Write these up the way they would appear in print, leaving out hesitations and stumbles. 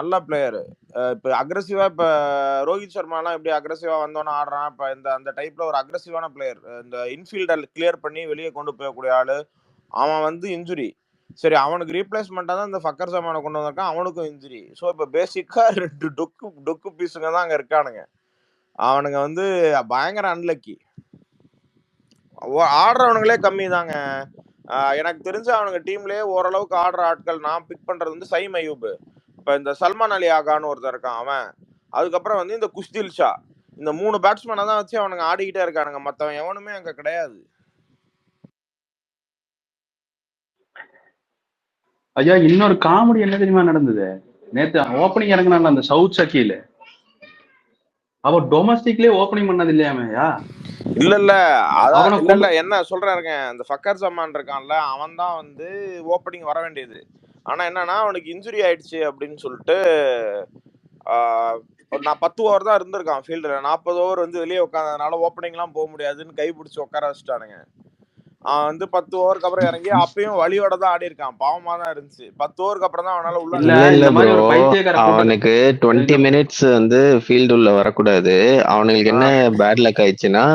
நல்ல பிளேயரு. இப்ப அக்ரெசிவா இப்ப ரோஹித் சர்மாலாம் எப்படி அக்ரெசிவா வந்தோனே ஆடுறான். இப்ப அந்த டைப்ல ஒரு அக்ரெசிவான பிளேயர். இந்த இன்ஃபீல்டர் கிளியர் பண்ணி வெளியே கொண்டு போகக்கூடிய ஆளு. அவன் வந்து இன்ஜுரி. சரி, அவனுக்கு ரீப்ளேஸ்மெண்டா தான் இந்த ஃபக்கர் ஜமானை கொண்டு வந்திருக்கான். அவனுக்கும் இன்ஜுரி. ஸோ இப்ப பேசிக்கா 2 டொக்கு பீஸுங்க தான் அங்க இருக்கானுங்க. அவனுங்க வந்து பயங்கர அன்லக்கி. ஆடுறவனுங்களே கம்மி தாங்க. எனக்கு தெரிஞ்ச அவனுங்க டீம்லயே ஓரளவுக்கு ஆடுற ஆட்கள் நான் பிக் பண்றது வந்து சைம் அயூப். இப்ப இந்த சல்மான் அலி ஆகான்னு ஒருத்தர் இருக்கான் அவன். அதுக்கப்புறம் வந்து இந்த குஷ்தில் ஷா. இந்த 3 பேட்ஸ்மேனை தான் வச்சு அவனுங்க ஆடிக்கிட்டே இருக்கானுங்க. மத்தவன் எவனுமே அங்க கிடையாது. ஐயா இன்னொரு காமெடி என்ன தெரியுமா நடந்தது? நேத்து ஓப்பனிங் இறங்கினால அந்த சவுத் ஷக்கீல், அவன் டொமஸ்டிக்லயே ஓப்பனிங் பண்ணது இல்லையாமையா? இல்ல அதான் இல்ல என்ன சொல்றாருங்க, அந்த ஃபக்கர் ஜமான் இருக்கான்ல, அவன் தான் வந்து ஓப்பனிங் வர வேண்டியது. ஆனா என்னன்னா அவனுக்கு இன்ஜுரி ஆயிடுச்சு அப்படின்னு சொல்லிட்டு நான் 10 ஓவர் தான் இருந்திருக்கான் ஃபீல்டுல. 40 ஓவர் வந்து வெளியே உட்காந்ததுனால ஓப்பனிங்லாம் போக முடியாதுன்னு கை பிடிச்சி உட்கார வச்சுட்டானுங்க. அவன் வந்து 10 ஓவருக்கு அப்புறம் இறங்கி அப்பயும் வலியோட தான் ஆடி இருக்கான். பாவமா தான் இருந்துச்சு. 10 ஓவருக்கு அப்புறம் தான் அவனால உள்ள இல்ல ப்ரோ, அவனுக்கு 20 மினிட்ஸ் வந்து ஃபீல்டு உள்ள வரக்கூடாது. அவனுக்கு என்ன பேட் லக் ஆயிடுச்சுன்னா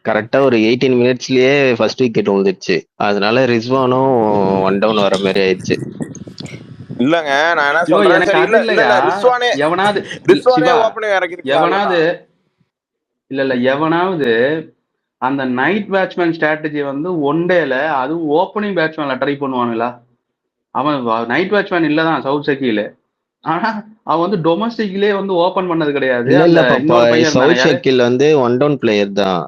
கரெக்டா ஒரு 18 மினிட்ஸ்லயே ஃபர்ஸ்ட் விக்கெட் விழுந்துருச்சு. அதனால ரிஸ்வானும் 1 டவுன் வர மாதிரி ஆயிடுச்சு. இல்லங்க நான் என்ன சொல்றேன், சரி இல்ல ரிஸ்வானே ஓப்பனிங் இறக்கிருக்காங்க. எவனாவது அந்த நைட் பேட்ஸ்மேன் ஸ்ட்ராட்டஜி வந்து ஒன் டேல அதுவும் ஓப்பனிங் பேட்ஸ்மேன்ல ட்ரை பண்ணுவானுங்களா? அவன் நைட் பேட்ஸ்மேன் இல்லதான் சவுத் ஷக்கீல். ஆனா அவன் வந்து டொமஸ்டிக்லயே வந்து ஓபன் பண்ணது கிடையாது. சவுத் ஷக்கீல் வந்து 1 டவுன் பிளேயர் தான்.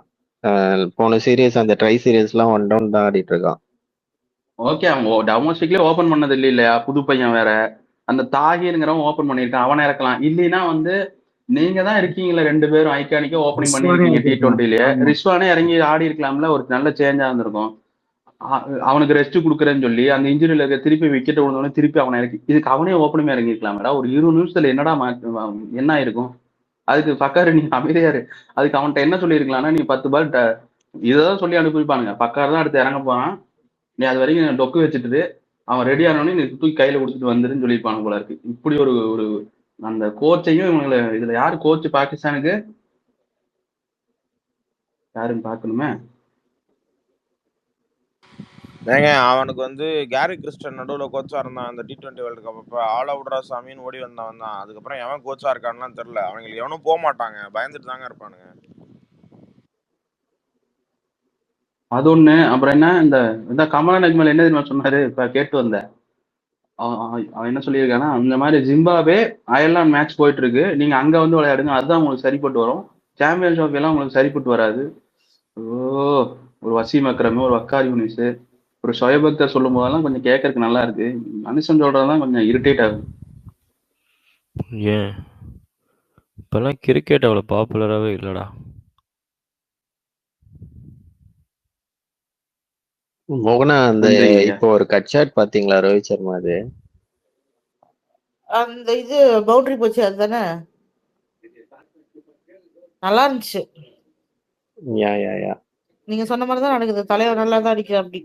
போன சீரியஸ் அந்த ட்ரை சீரியஸ்லாம் 1 டவுன் தான் ஆடிட்டு இருக்கான். ஓகே, அவன் டொமஸ்டிக்லயே ஓபன் பண்ணது இல்லையா? புது பையன் வேற. அந்த தாகிர்ங்கிறவன் ஓபன் பண்ணிருக்கான், அவனை இறக்கலாம். இல்லைன்னா வந்து நீங்க தான் இருக்கீங்களா 2 பேரும் ஐகானிக்கா ஓப்பனிங் பண்ணிருக்கீங்க T20லயே. ரிஸ்வானே இறங்கி ஆடி இருக்கலாம்ல, ஒரு நல்ல சேஞ்சா இருந்திருக்கும். அவனுக்கு ரெஸ்ட் கொடுக்குறேன்னு சொல்லி அந்த இன்ஜுரியில இருக்க திருப்பி விக்கெட் விழுந்தோடனே திருப்பி அவனை இறக்கி இதுக்கு அவனே ஓப்பனிங் இறங்கிருக்கலாம்டா. ஒரு 20 நிமிஷத்துல என்னடா என்ன ஆயிருக்கும்? அதுக்கு பக்காரு நீ அமைதியாரு. அதுக்கு அவன்கிட்ட என்ன சொல்லியிருக்கலாம்னா, நீ 10 பால் இதான் சொல்லி அனுப்பியிருப்பானுங்க. பக்கார் தான் அடுத்து இறங்க போறான், நீ அது வரைக்கும் டொக்கு வச்சுட்டு அவன் ரெடி ஆனோடனே நீ தூக்கி கையில கொடுத்துட்டு வந்துருன்னு சொல்லியிருப்பானு போல இருக்கு. இப்படி ஒரு அந்த கோச்சையும் இவங்களை இதுல யாரு கோச் பாகிஸ்தானுக்கு யாருன்னு பாக்கணுமே. ஏங்க அவனுக்கு வந்து கேரி கிறிஸ்டன் நடுவில் கோச்சா இருந்தான் அந்த T20 வேர்ல்டு கப். அப்ப ஆல் அவுட்ரா சாமின்னு ஓடி வந்தவன் தான். அதுக்கப்புறம் எவன் கோச்சா இருக்கான்னு தெரியல. அவங்களுக்கு எவனும் போக மாட்டாங்க, பயந்துட்டு தாங்க இருப்பானுங்க. அது ஒண்ணு. அப்புறம் என்ன இந்த கமலன் அஜ்மல் என்ன தெரியுமா சொன்னாரு? இப்ப கேட்டு வந்த அவன் என்ன சொல்லியிருக்கானா, அந்த மாதிரி ஜிம்பாவே அயர்லாந்து மேட்ச் போயிட்டு இருக்கு, நீங்க அங்க வந்து விளையாடுங்க, அதுதான் உங்களுக்கு சரிப்பட்டு வரும். சாம்பியன்ஸ் ட்ராஃபி எல்லாம் உங்களுக்கு சரிப்பட்டு வராது. ஒரு வசீம் அக்ரம், ஒரு வக்கார் யூனிஸ், ஒரு ஷோயப் அக்தர் சொல்லும் போதெல்லாம் கொஞ்சம் கேட்கறதுக்கு நல்லா இருக்கு. மனுஷன் சொல்றதெல்லாம் கொஞ்சம் இரிட்டேட் ஆகுது. ஏன் இப்பெல்லாம் கிரிக்கெட் அவ்வளவு பாப்புலராகவே இல்லடா. மோகனா, அந்த இப்போ ஒரு கட் ஷாட் பாத்தீங்களா ரோஹித் சர்மா? அது அந்த இது பவுண்டரி போச்சு, அதுதானே? நல்லா இருந்துச்சு. நீங்க சொன்ன மாதிரிதான் நடக்குது. தலைவர் நல்லா தான் அடிக்கிற அப்படி.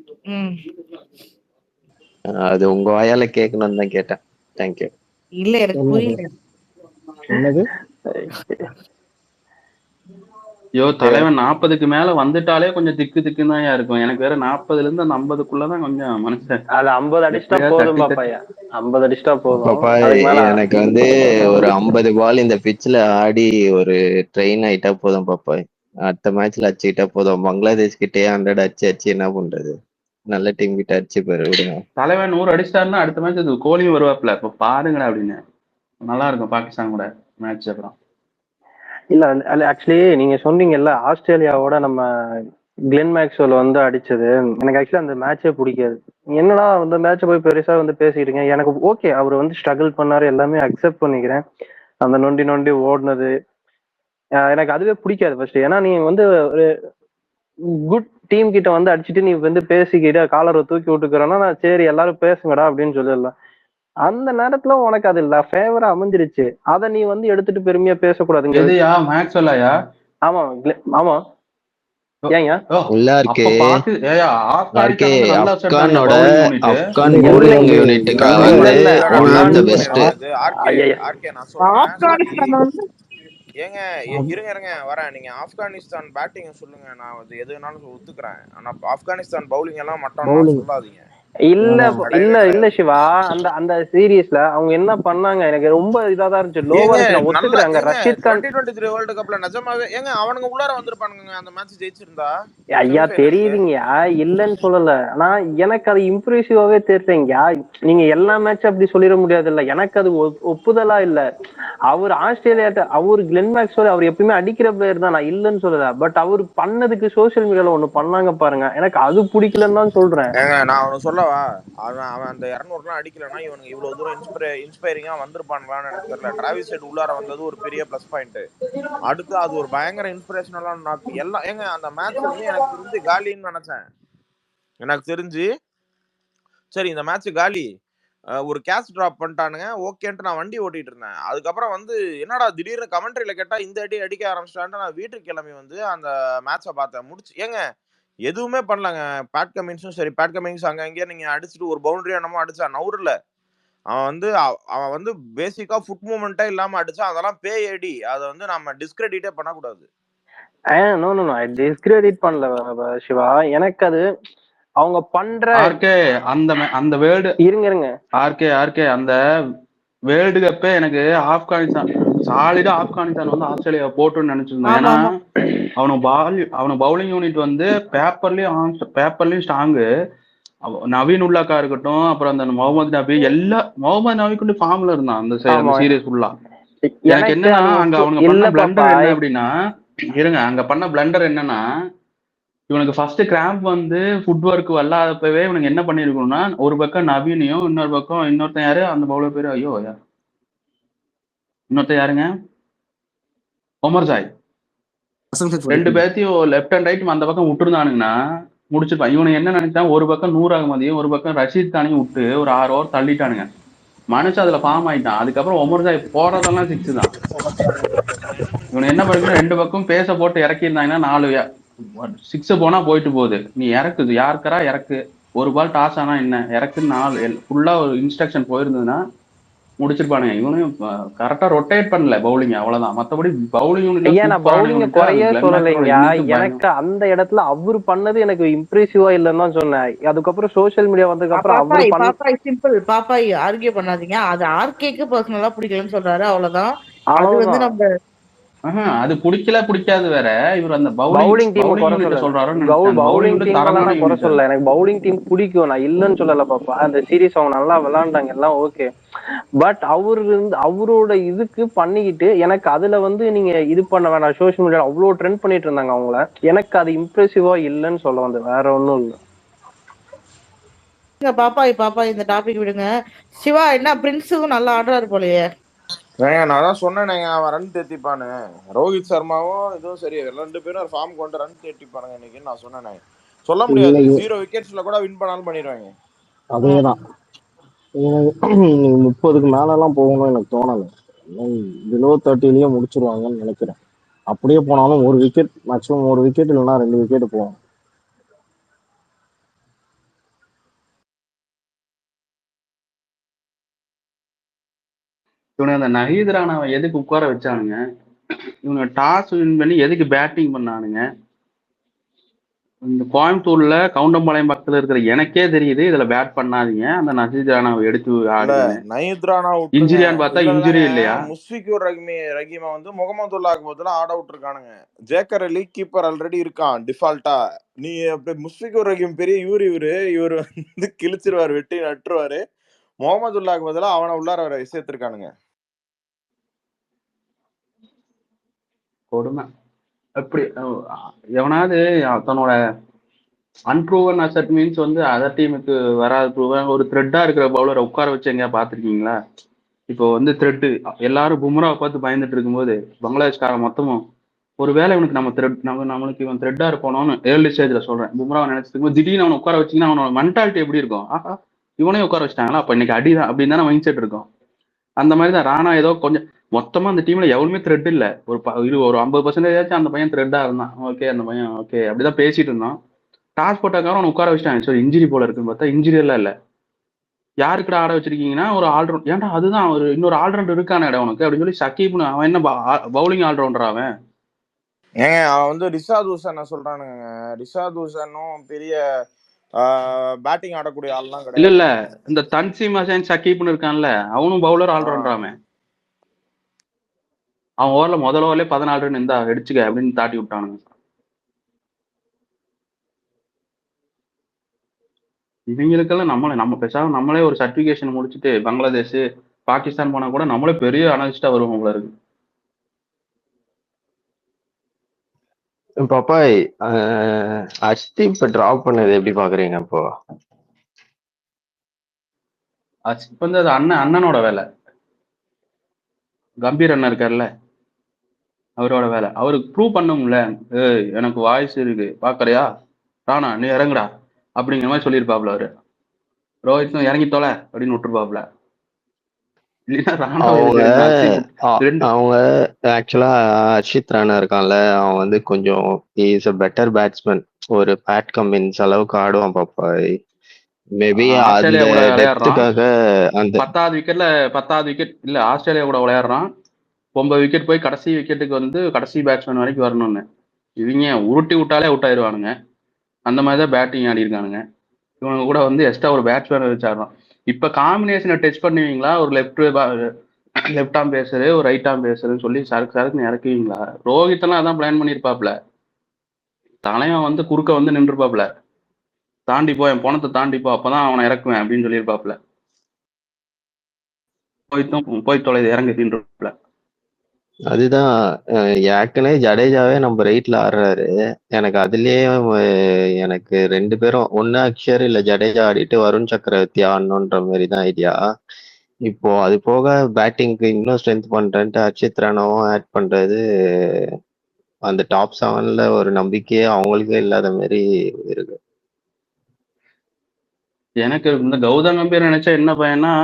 அது உங்க வாயால கேட்கணும்னு தான் கேட்டேன். தேங்க்யூ. இல்ல எனக்கு புரியல. என்னது? ஐயோ தலைவன் 40க்கு மேல வந்துட்டாலே கொஞ்சம் திக்குன்னு தான் இருக்கும். எனக்கு வேற 40ல இருந்து அந்த 50க்குள்ளதான் கொஞ்சம் மனுஷன். அது 50 அடிச்சிட்டா போதும் பாப்பாயா, 50 அடிச்சிட்டா போதும். எனக்கு வந்து ஒரு 50 பால் இந்த பிட்ச்ல ஆடி ஒரு ட்ரெயின் ஆயிட்டா போதும் பாப்பாய். அடுத்த மேட்ச்ல அடிச்சுக்கிட்டா போதும். பங்களாதேஷ் கிட்டே 100 அடிச்சு என்ன பண்றது? நல்ல டீம் கிட்ட அடிச்சு போயிரு விடுங்க. தலைவன் 100 அடிச்சிட்டாருன்னா அடுத்த மேட்ச் கோலியும் வருவாப்ல. இப்ப பாருங்கடா அப்படின்னு நல்லா இருக்கும் பாகிஸ்தான் கூட மேட்ச். அப்புறம் இல்ல ஆக்சுவலி நீங்க சொன்னீங்கல்ல ஆஸ்திரேலியாவோட நம்ம கிளென் மேக்ஸ்வெல் வந்து அடிச்சது, எனக்கு ஆக்சுவலி அந்த மேட்சே பிடிக்காது. என்னடா அந்த மேட்சை போய் பெருசா வந்து பேசிக்கிட்டீங்க. எனக்கு ஓகே, அவர் வந்து ஸ்ட்ரகிள் பண்ணாரு, எல்லாமே அக்செப்ட் பண்ணிக்கிறேன். அந்த நொண்டி ஓடுனது எனக்கு அதுவே பிடிக்காது ஃபர்ஸ்ட். ஏன்னா நீ வந்து ஒரு குட் டீம் கிட்ட வந்து அடிச்சுட்டு நீ வந்து பேசிக்கிட்டு காலரை தூக்கி விட்டுக்கிறேன்னா நான் சரி எல்லாரும் பேசுங்கடா அப்படின்னு சொல்லிடலாம். அந்த நேரத்துல உனக்கு அது இல்ல ஃபேவரா அமைஞ்சிருச்சு, அதை நீ வந்து எடுத்துட்டு பெருமையா பேசக்கூடாதுங்க. மேக்ஸ்வெல்லாயா? ஆமா ஆமா. ஏங்க இல்ல அப்ப இருக்கே பாத்து ஆர்கே ஆப்கானிஸ்தான் வந்து நல்லா வச்சிருந்தாங்க ஆப்கானோட பவுலிங் யூனிட். ஆப்கான் இல்ல பவுலிங் இல்ல யூனிட்டுக்காக இல்ல வந்து இல்ல இல்லடா ஒன் நான் ஆஃப் த ஆப்கான் இது பெஸ்ட். பண்ணிடுறேன். அது ஆர்கே ஐயா ஆர்கே நான் சொல்றேன். சரி ஆப்கானிஸ்தான் வந்து ஏங்க இருங்க இருங்க வரேன். நீங்க ஆப்கானிஸ்தான் பேட்டிங் சொல்லுங்க, நான் அது எது வேணாலும் ஒத்துக்கிறேன். ஆனா ஆப்கானிஸ்தான் பவுலிங் எல்லாம் மட்டம்லாம் சொல்லாதீங்க. இல்ல கிடையவே இல்ல இல்ல கிடையாது. சிவா, அந்த அந்த சீரீஸ்ல அவங்க என்ன பண்ணாங்க, எனக்கு ரொம்ப இதாதான் இருந்துச்சு, லோவா ஏங்க இருந்துச்சு. நான் நல்ல ஒத்துக்கிறேன், அங்க ஏங்க ரஷீத் கான் 2023 வேர்ல்டு கப்ல நிஜமாவே ஏங்க அவனுங்க உள்ளார வந்திருப்பானுங்க அந்த மேட்ச் ஜெயிச்சிருந்தா ஐயா செமிஃபைனல்ஸ். தெரியுதுங்கயா, இல்லன்னு சொல்லல. ஆனா எனக்கு அது இம்ப்ரெசிவாவே தெரியுதுங்கயா. நீங்க எல்லா மேட்ச் அப்படி சொல்லிட முடியாது இல்ல, எனக்கு அது ஒப்புதலா இல்ல. அவர் ஆஸ்திரேலியாட்ட, அவர் கிளென் மேக்ஸ்வெல் அவர் எப்பயுமே அடிக்கிற பிளேயர் தான், நான் இல்லன்னு சொல்லல. பட் அவர் பண்ணதுக்கு சோசியல் மீடியால ஒண்ணு பண்ணாங்க பாருங்க, எனக்கு அது பிடிக்கலன்னு தான் சொல்றேன். ஏங்க நான் அவனுக்கு சொல்லவா, அவன் அவன் அந்த 200 அடிக்கலன்னா இவனுக்கு இவ்வளவு தூரம் இன்ஸ்பைரிங்கா வந்திருப்பானுங்களான்னு எனக்கு தெரியல. டிராவிஸ் ஹெட் உள்ளார வந்தது ஒரு பெரிய பிளஸ் பாயிண்ட். அடுத்து அது ஒரு பயங்கர இன்ஸ்பிரேஷனலான நாக்கு எல்லாம். ஏங்க அந்த மேட்ச் வந்து எனக்கு தெரிஞ்சு காலின்னு நினைச்சேன். எனக்கு தெரிஞ்சு சரி இந்த மேட்ச் காலி, ஒரு கேட்ச் டிராப் பண்ணிட்டானுங்க ஓகேன்ட்டு நான் வண்டி ஓட்டிட்டு இருந்தேன். அதுக்கப்புறம் வந்து என்னடா திடீர்னு கமெண்ட்ரியில கேட்டா இந்த அடி அடிக்க ஆரம்பிச்சிட்டான்ட்டு நான் வீட்டுக்கு கிளம்பி வந்து அந்த மேட்சை பார்த்தேன். முடிச்சு ஏங்க எதுவுமே பண்ணலங்க. பேட் கமின்ஸும் சரி, பேட் கமின்ஸ் அங்க அங்கேயே நீங்க அடிச்சுட்டு ஒரு பவுண்டரி என்னமோ அடிச்சா நவுர்ல. அவன் வந்து பேசிக்கா ஃபுட் மூவ்மெண்ட்டே இல்லாம அடிச்சா அதெல்லாம் பேய் அடி. அதை வந்து நம்ம டிஸ்கிரெடிட்டே பண்ணக்கூடாது. நோ நோ நோ, டிஸ்கிரெடிட் பண்ணல சிவா. எனக்கு அது அவங்க பண்ற ஆர்கே அந்த வேர்ல்டு இருங்க ஆர்கே அந்த வேர்ல்டு கப்பே எனக்கு ஆப்கானிஸ்தான் சாலிடா ஆப்கானிஸ்தான் வந்து ஆஸ்திரேலியா போட்டுன்னு நினைச்சிருந்தேன். ஆமா ஏன்னா ஆமா அவனுக்கு பவுலிங் யூனிட் வந்து பேப்பர்லயும் ஸ்ட்ராங்கு. நவீன் உல்லாக்கா இருக்கட்டும், அப்புறம் அந்த முகமது நபி கொண்டு ஃபார்ம்ல இருந்தான் அந்த ஆமா. சீரியஸ் ஃபுல்லா. எனக்கு எனக்கு என்னன்னா அது அங்க அவனுங்க இல்ல பண்ண பாப்பா. பிளண்டர் என்ன அப்படின்னா, இருங்க அங்க பண்ண பிளண்டர் என்னன்னா, இவனுக்கு ஃபர்ஸ்ட் கிராம்ப் வந்து ஃபுட் ஒர்க் வல்லாதப்பவே இவனுக்கு என்ன பண்ணிருக்கணும்னா, ஒரு பக்கம் நவீனையும் இன்னொரு பக்கம் இன்னொருத்தன் யாரு அந்த பவுலர் பேரு, ஐயோ இன்னொருத்தன் யாருங்க, ஒமர் ஜாய். ரெண்டு பேர்த்தையும் லெஃப்ட் அண்ட் ரைட் அந்த பக்கம் விட்டுருந்தானுங்கன்னா முடிச்சிருப்பான். இவனுக்கு என்ன நினைச்சான், ஒரு பக்கம் 100 அகமதியும் ஒரு பக்கம் ரஷீத் கானையும் விட்டு ஒரு 6 ஓவர் தள்ளிட்டானுங்க. மனுஷன் அதுல ஃபார்ம் ஆயிட்டான். அதுக்கப்புறம் ஒமர் ஜாய் போறதெல்லாம் 6 தான். இவனை என்ன பண்ணிருக்கணும், 2 பக்கம் பேச போட்டு இறக்கி இருந்தாங்கன்னா 4 6 போனா போயிட்டு போகுது. நீ இறக்குது யாருக்கரா இறக்கு, ஒரு பால் டாஸ் ஆனா என்ன இறக்குன்னு 4 ஃபுல்லா ஒரு இன்ஸ்ட்ரக்ஷன் போயிருந்ததுன்னா முடிச்சிருப்பானுங்க. இவனையும் கரெக்டா ரொட்டேட் பண்ணல பவுலிங், அவ்வளவுதான். மத்தபடி பவுலிங் யூனிட்ல ஐயா நான் சூப்பரான பவுலிங்க யூனிட். அது குறைய கிளென் மேக்ஸ்வெலோட சொல்லலைங்க. இன்னிங்ஸும் எனக்கு அந்த இடத்துல அவரு பண்ணது எனக்கு இம்ப்ரெசிவா இல்லைன்னு தான் சொன்னேன். அதுக்கப்புறம் சோசியல் மீடியா வந்ததுக்கு அப்புறம் அவரு பாப்பாய் பாப்பாய் சிம்பிள் பாப்பாய் ஆர்கியூ பண்ணாதீங்க. அது ஆர்கேக்கு பர்சனலா பிடிக்கலன்னு சொல்றாரு, அவ்வளவுதான். அது வந்து அவ்வளவுதான். நம்ம அது பிடிக்காது வேற. இவர் அந்த பவுலிங் டீம் பவுலிங் குறை யூனிட்ட சொல்லல, சொல்றாருன்னு நினைச்சேன். பவுலிங் பவுலிங் யூனிட் டீம் எல்லாம் தரமான நான் குறை யூனிட் அது. சொல்லல. எனக்கு பவுலிங் டீம் பிடிக்கும், நான் இல்லைன்னு சொல்லல பாப்பா. அந்த சீரீஸ் அவங்க நல்லா விளையாண்டாங்க, எல்லாம் ஓகே. பட் அவரோட இதுக்கு பண்ணிக்கிட்டு எனக்கு அதுல வந்து நீங்க இது பண்ண வேணாம். சோசியல் மீடியால அவ்வளவு ட்ரெண்ட் பண்ணிட்டு இருந்தாங்க அவங்கள, எனக்கு அது இம்ப்ரெசிவா இல்லைன்னு சொல்ல வந்து, வேற ஒன்றும் இல்லை. பாப்பாய் இந்த டாபிக் விடுங்க. சிவா என்ன பிரின்ஸுக்கும் நல்லா ஆடுறாரு போலயே. நான் தான் சொன்னேங்க அவன் ரன் தேத்திப்பானு. ரோஹித் சர்மாவும் இதுவும் சரி, 2 பேரும் ஃபார்ம் கொண்டு ரன் தேத்திப்பானுங்க இன்னைக்கு. நான் சொன்னேன், சொல்ல முடியாது 0 விக்கெட்ஸ்ல கூட வின் பண்ணாலும் பண்ணிடுவாங்க. அதேதான். 30க்கு மேலலாம் போகணும்னு எனக்கு தோணலை. பிலோ 30லயே முடிச்சிருவாங்கன்னு நினைக்கிறேன். அப்படியே போனாலும் 1 விக்கெட், மேக்ஸிமம் 1 விக்கெட் இல்லைன்னா 2 விக்கெட் போகும். இவனை அந்த நஹீத் ராணாவை எதுக்கு உட்கார வச்சானுங்க? இவங்க டாஸ் வின் பண்ணி எதுக்கு பேட்டிங் பண்ணானுங்க? இந்த கோயம்புத்தூர்ல கவுண்டம்பாளையம் பக்கத்துல இருக்கிற எனக்கே தெரியுது இதுல பேட் பண்ணாதீங்க, அந்த நஹீத் ராணாவை எடுத்து ஆடுங்க. நயீத் ராணா விட்டுருங்க. இன்ஜுரியான்னு பார்த்தா இன்ஜுரி இல்லையா? முஸ்ஃபிகுர் ரஹீமை வந்து முகமதுல்லாக்கு பதிலா ஆட விட்டுருக்கானுங்க. ஜேக்கர் அலி கீப்பர் ஆல்ரெடி இருக்கான் டிஃபால்ட்டா. நீ முஸ்ஃபிகுர் ரஹீம் பெரிய இவர் வந்து கிழிச்சிருவாரு, வெட்டி நட்டுருவாரு. முகமதுல்லாக்கு பதிலா அவனை உள்ளார வர சேர்த்திருக்கானுங்க. கொடுமை. எப்படி எவனாவது தன்னோட அன்ப்ரூவன் அசெட் மீன்ஸ் வந்து அதர் டீமுக்கு வராது ப்ரூவன் ஒரு த்ரெட்டா இருக்கிற பவுலரை உட்கார வச்சு எங்கேயா பாத்திருக்கீங்களா? இப்போ வந்து த்ரெட்டு எல்லாரும் பும்ராவை பார்த்து பயந்துட்டு இருக்கும்போது பங்களாதேஷ்காரன் மொத்தமும் ஒருவேளை இவனுக்கு நம்மளுக்கு இவன் த்ரெட்டா இருப்பானோன்னு ஏர்லி ஸ்டேஜ்ல சொல்றேன், பும்ராவை நினைச்சிட்டு இருக்கும்போது திடீர்னு அவனை உட்கார வச்சிங்கன்னா அவனோட மென்டாலிட்டி எப்படி இருக்கும்? இவனே உட்கார வச்சிட்டாங்களா, அப்ப இன்னைக்கு அடிதான் அப்படின்னு தானே மைண்ட் செட் இருக்கும். அந்த மாதிரி தான் ராணா ஏதோ கொஞ்சம் மொத்தமா அந்த டீம்ல எவனுமே த்ரெட் இல்ல. ஒரு 50% அந்த பையன் த்ரெட்டா இருந்தான். ஓகே அந்த பையன் ஓகே அப்படிதான் பேசிட்டு இருந்தான். டாஸ் போட்டக்காரன் அவனை உட்கார வச்சுட்டாங்க. சரி இன்ஜுரி போல இருக்குன்னு பார்த்தா இன்ஜுரி எல்லாம் இல்ல. யாருக்கிட்ட ஆட வச்சிருக்கீங்கன்னா ஒரு ஆல்ரவுண்ட். ஏன்டா அதுதான் ஒரு இன்னொரு ஆல்ரவுண்டர் இருக்கான இடம் உனக்கு அப்படின்னு சொல்லி சக்கீப்னு அவன் என்ன பவுலிங் ஆல்ரவுண்டர் அவன். ஏங்க அவன் வந்து ரிஷாத் ஹுசன் சொல்றானுங்க. ரிஷாத் ஹுசனும் பெரிய பேட்டிங் ஆடக்கூடிய ஆள்லாம் இல்ல கிடையாது. இல்ல இந்த தன்சீம் ஹசன் சக்கீப்னு இருக்கான்ல அவனும் பவுலர் ஆல்ரவுண்டர் அவன். அவன் ஓவர்ல முதல் ஓவர்லயே 14 ரன் இருந்தா அடிச்சுக்க அப்படின்னு தாட்டி விட்டானுங்க. இவங்களுக்கெல்லாம் நம்ம பேசாம நம்மளே ஒரு சர்டிபிகேஷன் முடிச்சுட்டு பங்களாதேஷ் பாகிஸ்தான் போனா கூட நம்மளே பெரிய அனலிஸ்டா வருவோம் போல இருக்கு. பப்பாய் அஷ்தீப் இப்ப டிராப் பண்ணது எப்படி பாக்குறீங்க அப்போ? இப்ப வந்து அது அண்ணனோட வேலை. கம்பீர் அண்ணன் இருக்காருல்ல அவரோட வேலை. அவருக்கு ப்ரூவ் பண்ணும்ல, எனக்கு வாய்ஸ் இருக்கு பாக்குறியா ராணா நீ இறங்குடா அப்படிங்கிற மாதிரி சொல்லியிருப்பாப்ல அவரு. ரோஹித் இறங்கி தொலை அப்படின்னு விட்டுருப்பாப்ல. இல்லைன்னா ராணா அவங்க ரெண்டு அவங்க ஆக்சுவலா அர்ஷித் ராணா இருக்கான்ல, அவன் வந்து கொஞ்சம் இஸ் அ பெட்டர் பேட்ஸ்மேன். ஒரு பேட் கம்மின்ஸ் அளவுக்கு ஆடுவான் பாப்பாய். மேபி ஆஸ்திரேலியா அந்த கூட விளையாடுறான். டெப்த்துக்காக அந்த 10வது விக்கெட் இல்ல ஆஸ்திரேலியா கூட விளையாடுறான். 9 விக்கெட் போய் கடைசி விக்கெட்டுக்கு வந்து கடைசி பேட்ஸ்மேன் வரைக்கும் வரணும்னு. இவங்க உருட்டி விட்டாலே அவுட் ஆயிடுவானுங்க. அந்த மாதிரிதான் பேட்டிங் ஆடி இருக்கானுங்க. இவங்க கூட வந்து எக்ஸ்ட்ரா ஒரு பேட்ஸ்மேன் வச்சாடுறான். இப்ப காம்பினேஷனை டெஸ்ட் பண்ணுவீங்களா? ஒரு லெஃப்ட் ஆம் பேசரு ஒரு ரைட் ஆம் பேசருன்னு சொல்லி சரக்குன்னு இறக்குவீங்களா? ரோஹித் எல்லாம் அதான் பிளான் பண்ணிருப்பாப்ல. தலைவன் வந்து குறுக்க வந்து நின்றுப்பாப்ல. தாண்டிப்போ என் பணத்தை தாண்டிப்போ அப்பதான் அவனை இறக்குவேன் அப்படின்னு சொல்லியிருப்பாப்ல. போய் தொலைது இறங்கு நின்றுப்பாப்ல. அதுதான் ஏற்கனவே ஜடேஜாவே நம்ம ரைட்ல ஆடுறாரு. எனக்கு அதுலயே எனக்கு 2 பேரும் ஒன்னு அக்ஷர் இல்ல ஜடேஜா ஆடிட்டு வருண் சக்கரவர்த்தி ஆடணுன்ற மாதிரி தான் ஐடியா. இப்போ அது போக பேட்டிங்க்கு இன்னும் ஸ்ட்ரென்த் பண்றேன்ட்டு அர்ஷித் ராணாவும் ஆட் பண்றது அந்த டாப் 7ல ஒரு நம்பிக்கையே அவங்களுக்கே இல்லாத மாதிரி இருக்கு. எனக்கு இந்த கௌதம் கம்பீர் நினைச்சா என்ன பையனா,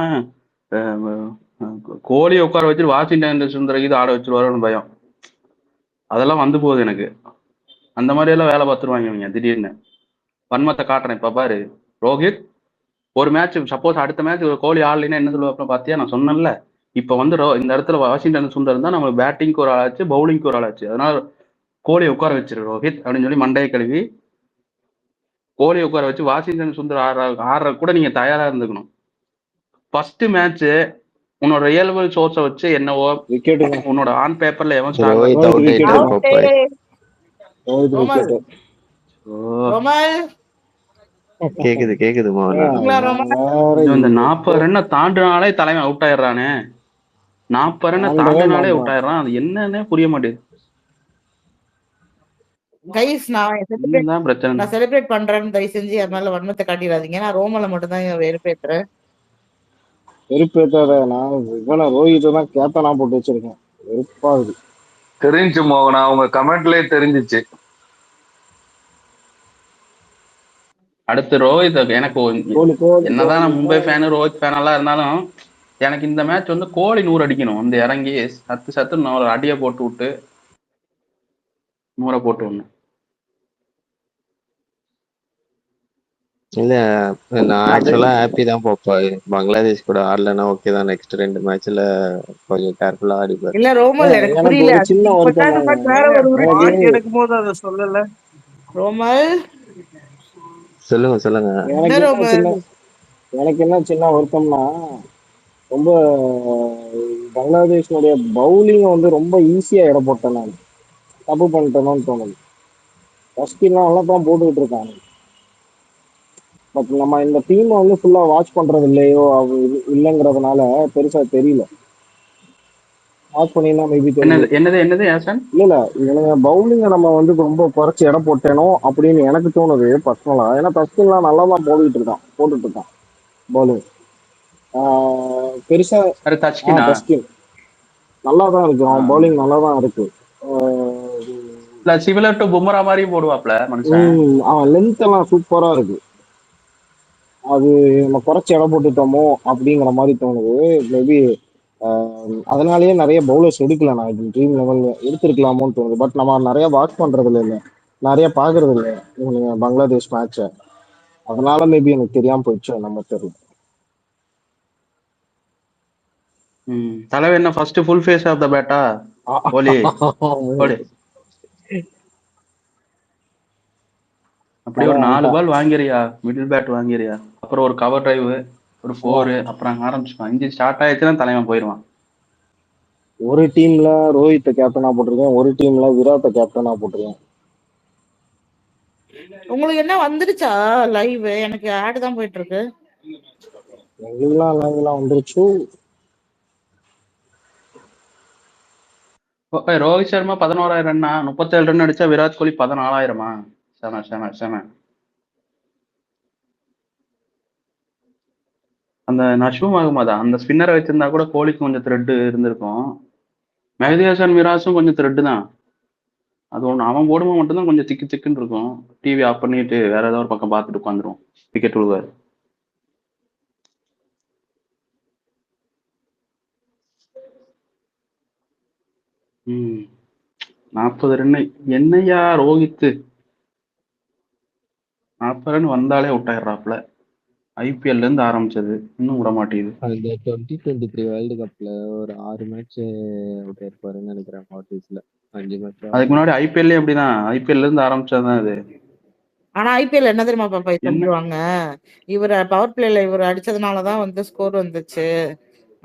கோழியை உட்கார வச்சுட்டு வாஷிங்டன் சுந்தர இது ஆட வச்சிருவாரோன்னு பயம். அதெல்லாம் வந்து போகுது எனக்கு. அந்த மாதிரி எல்லாம் வேலை பார்த்துருவாங்க இவங்க திடீர்னு. வன்மத்தை காட்டுறேன் இப்ப பாரு. ரோஹித் ஒரு மேட்ச் சப்போஸ் அடுத்த மேட்ச் கோலி ஆடலைன்னா என்ன சொல்லுவாங்க பார்த்தியா? நான் சொன்னேன்ல இப்ப வந்து இந்த இடத்துல வாஷிங்டன் சுந்தர் தான் நம்ம பேட்டிங்க்கு ஒரு ஆளாச்சு பவுலிங்க்கு ஒரு ஆளாச்சு. அதனால கோலியை உட்கார வச்சிரு ரோஹித் அப்படின்னு சொல்லி மண்டையை கழுவி கோலியை உட்கார வச்சு வாஷிங்டன் சுந்தர் ஆடுற கூட நீங்க தயாரா இருந்துக்கணும். ஃபர்ஸ்ட் மேட்ச் உன்னோட ரியல் சோர்ஸை வச்சு என்னவோ உன்னோட ஆன் பேப்பர்ல எவன் ரோஹித் அவுட் ஆயிட்டாரு பாப்பாய். கேக்குது இந்த 40 ரன்னை தாண்டினாலே தலைவன் அவுட் ஆயிடுறானே. 40 ரன்னை தாண்டினாலே அவுட் ஆயிடுறான். அது என்னன்னே புரிய மாட்டேங்குது. கைஸ் நான் செலிப்ரேட் பண்றேன்னு தயவு செஞ்சு என் மேல வன்மத்தை காட்டிடாதீங்க. நான் ரோமல மட்டும் தான் வெறுப்பேத்துறேன். வெறுப்பேத்தாத. நான் இவனை ரோஹித்தை தான் கேப்டனா போட்டு வச்சிருக்கேன். வெறுப்பாகுது. தெரிஞ்சு மோகனா உங்க கமெண்ட்லயே தெரிஞ்சிச்சு. அடுத்து ரோஹித் எனக்கு என்னதான் நான் மும்பை ஃபேனு ரோஹித் ஃபேன் எல்லாம் இருந்தாலும் எனக்கு இந்த மேட்ச் வந்து கோலி 100 அடிக்கணும். வந்து இறங்கி சத்து 100 அடியை போட்டு விட்டு 100 போட்டு விடணும். இல்ல நான் ஆக்சுவலா ஹாப்பி தான் பாப்பாய். பங்களாதேஷ் கூட ஆடலன்னா ஓகே தான். நெக்ஸ்ட் 2 மேட்ச்ல கொஞ்சம் கேர்ஃபுல்லா ஆடிப்பாரு. இல்ல ரோமல் எனக்கு புரியல. சின்ன வேற ஒரு எடுக்கும் போது அதை சொல்லல ரோமல். சொல்லுங்க. எனக்கு என்ன சின்ன வருத்தம்னா ரொம்ப பங்களாதேஷனுடைய பவுலிங் வந்து ரொம்ப ஈஸியா இட போட்டேன். நான் தப்பு பண்ணிட்டேன்னு தோணுது. ஃபர்ஸ்ட்லாம் நல்லா தான் போட்டுக்கிட்டு இருக்காங்க. பட் நம்ம இந்த டீமை வந்து ஃபுல்லா வாட்ச் பண்றது இல்லையோ இல்லைங்கிறதுனால பெருசா தெரியல. வாட்ச் பண்ணினா மேபி தெரியும். இல்ல எனக்கு பவுலிங்கை நம்ம வந்து ரொம்ப குறைச்சி இடம் போட்டேனோ அப்படின்னு எனக்கு தோணுது பர்சனலா. ஏன்னா தஸ்கின்லாம் நல்லா தான் போட்டுட்டு இருக்கான் பவுலிங். பெருசா தஸ்கின் நல்லா தான் இருக்கு. அவன் பவுலிங் நல்லா தான் இருக்கு. சிமிலர் டு பும்ரா மாதிரி போடுவாப்ல மனுஷன். அவன் லென்த் எல்லாம் சூப்பரா இருக்கு. அது நம்ம குறைச்சி இடம் போட்டுட்டோமோ அப்படிங்கிற மாதிரி தோணுது. மேபி அதனாலயே நிறைய பவுலர்ஸ் எடுக்கல. நான் இது ட்ரீம் லெவல் எடுத்திருக்கலாமோன்னு தோணுது. பட் நம்ம நிறைய வாட்ச் பண்றதுல இல்லை, நிறைய பாக்குறது இல்லை இவனுங்க பங்களாதேஷ் மேட்சை. அதனால மேபி எனக்கு தெரியாம போயிடுச்சு, நம்ம தெரியல. தலைவர் என்ன first full face of the Petta Kohli Kohli அப்படியே ஒரு 4 பால் வாங்கிறியா, மிடில் பேட் வாங்கிறியா, அப்புறம் ஒரு கவர் டிரைவ், ஒரு 4, அப்புறம் ஆரம்பிச்சுப்பான். 5 ஸ்டார்ட் ஆயிடுச்சுன்னா தலைவன் போயிடுவான். ஒரு டீம்ல ரோஹித்தை கேப்டனா போட்டிருக்கேன், ஒரு டீம்ல விராட்டை கேப்டனா போட்டிருக்கேன். உங்களுக்கு என்ன வந்துருச்சா லைவ்? எனக்கு ஆட் தான் போயிட்டு இருக்கு. எல்லாம் வந்துருச்சு. ரோஹித் சர்மா 11,000 ரன்னா, 37 ரன் அடிச்சா விராட் கோலி 14,000-மா? செம. அந்த நஷ்வம் ஆகுமாதா அந்த ஸ்பின்னரை வச்சிருந்தா கூட கோலிக்கு கொஞ்சம் த்ரெட் இருந்திருக்கும். மெஹதி ஹசன் மிராஸும் கொஞ்சம் த்ரெட்டு தான். அது ஒன்று அவன் போடும்போது மட்டும்தான் கொஞ்சம் திக்குன்னு இருக்கும். டிவி ஆஃப் பண்ணிட்டு வேற ஏதாவது ஒரு பக்கம் பார்த்துட்டு உட்காந்துரும், விக்கெட் விழுவாரு. ம் 40 ரன் என்னையா ரோஹித் 40 ரன் வந்தாலே அவுட் ஆயிடுறாப்ல. ஐபிஎல்ல இருந்து ஆரம்பிச்சது இன்னும் விட மாட்டேங்குது. அந்த 2023 வேர்ல்டு கப்ல ஒரு 6 மேட்ச் அவுட் ஆயிருப்பாருன்னு நினைக்கிறேன். ஹார்டிஸ்ல 5 மேட்ச். அதுக்கு முன்னாடி ஐபிஎல்லே அப்படிதான், ஐபிஎல்ல இருந்து ஆரம்பிச்சதுதான் அது. ஆனா ஐபிஎல் என்ன தெரியுமா பாப்பா சொல்லுவாங்க, இவர் பவர் பிளேல இவர் அடிச்சதுனாலதான் வந்து ஸ்கோர் வந்துச்சு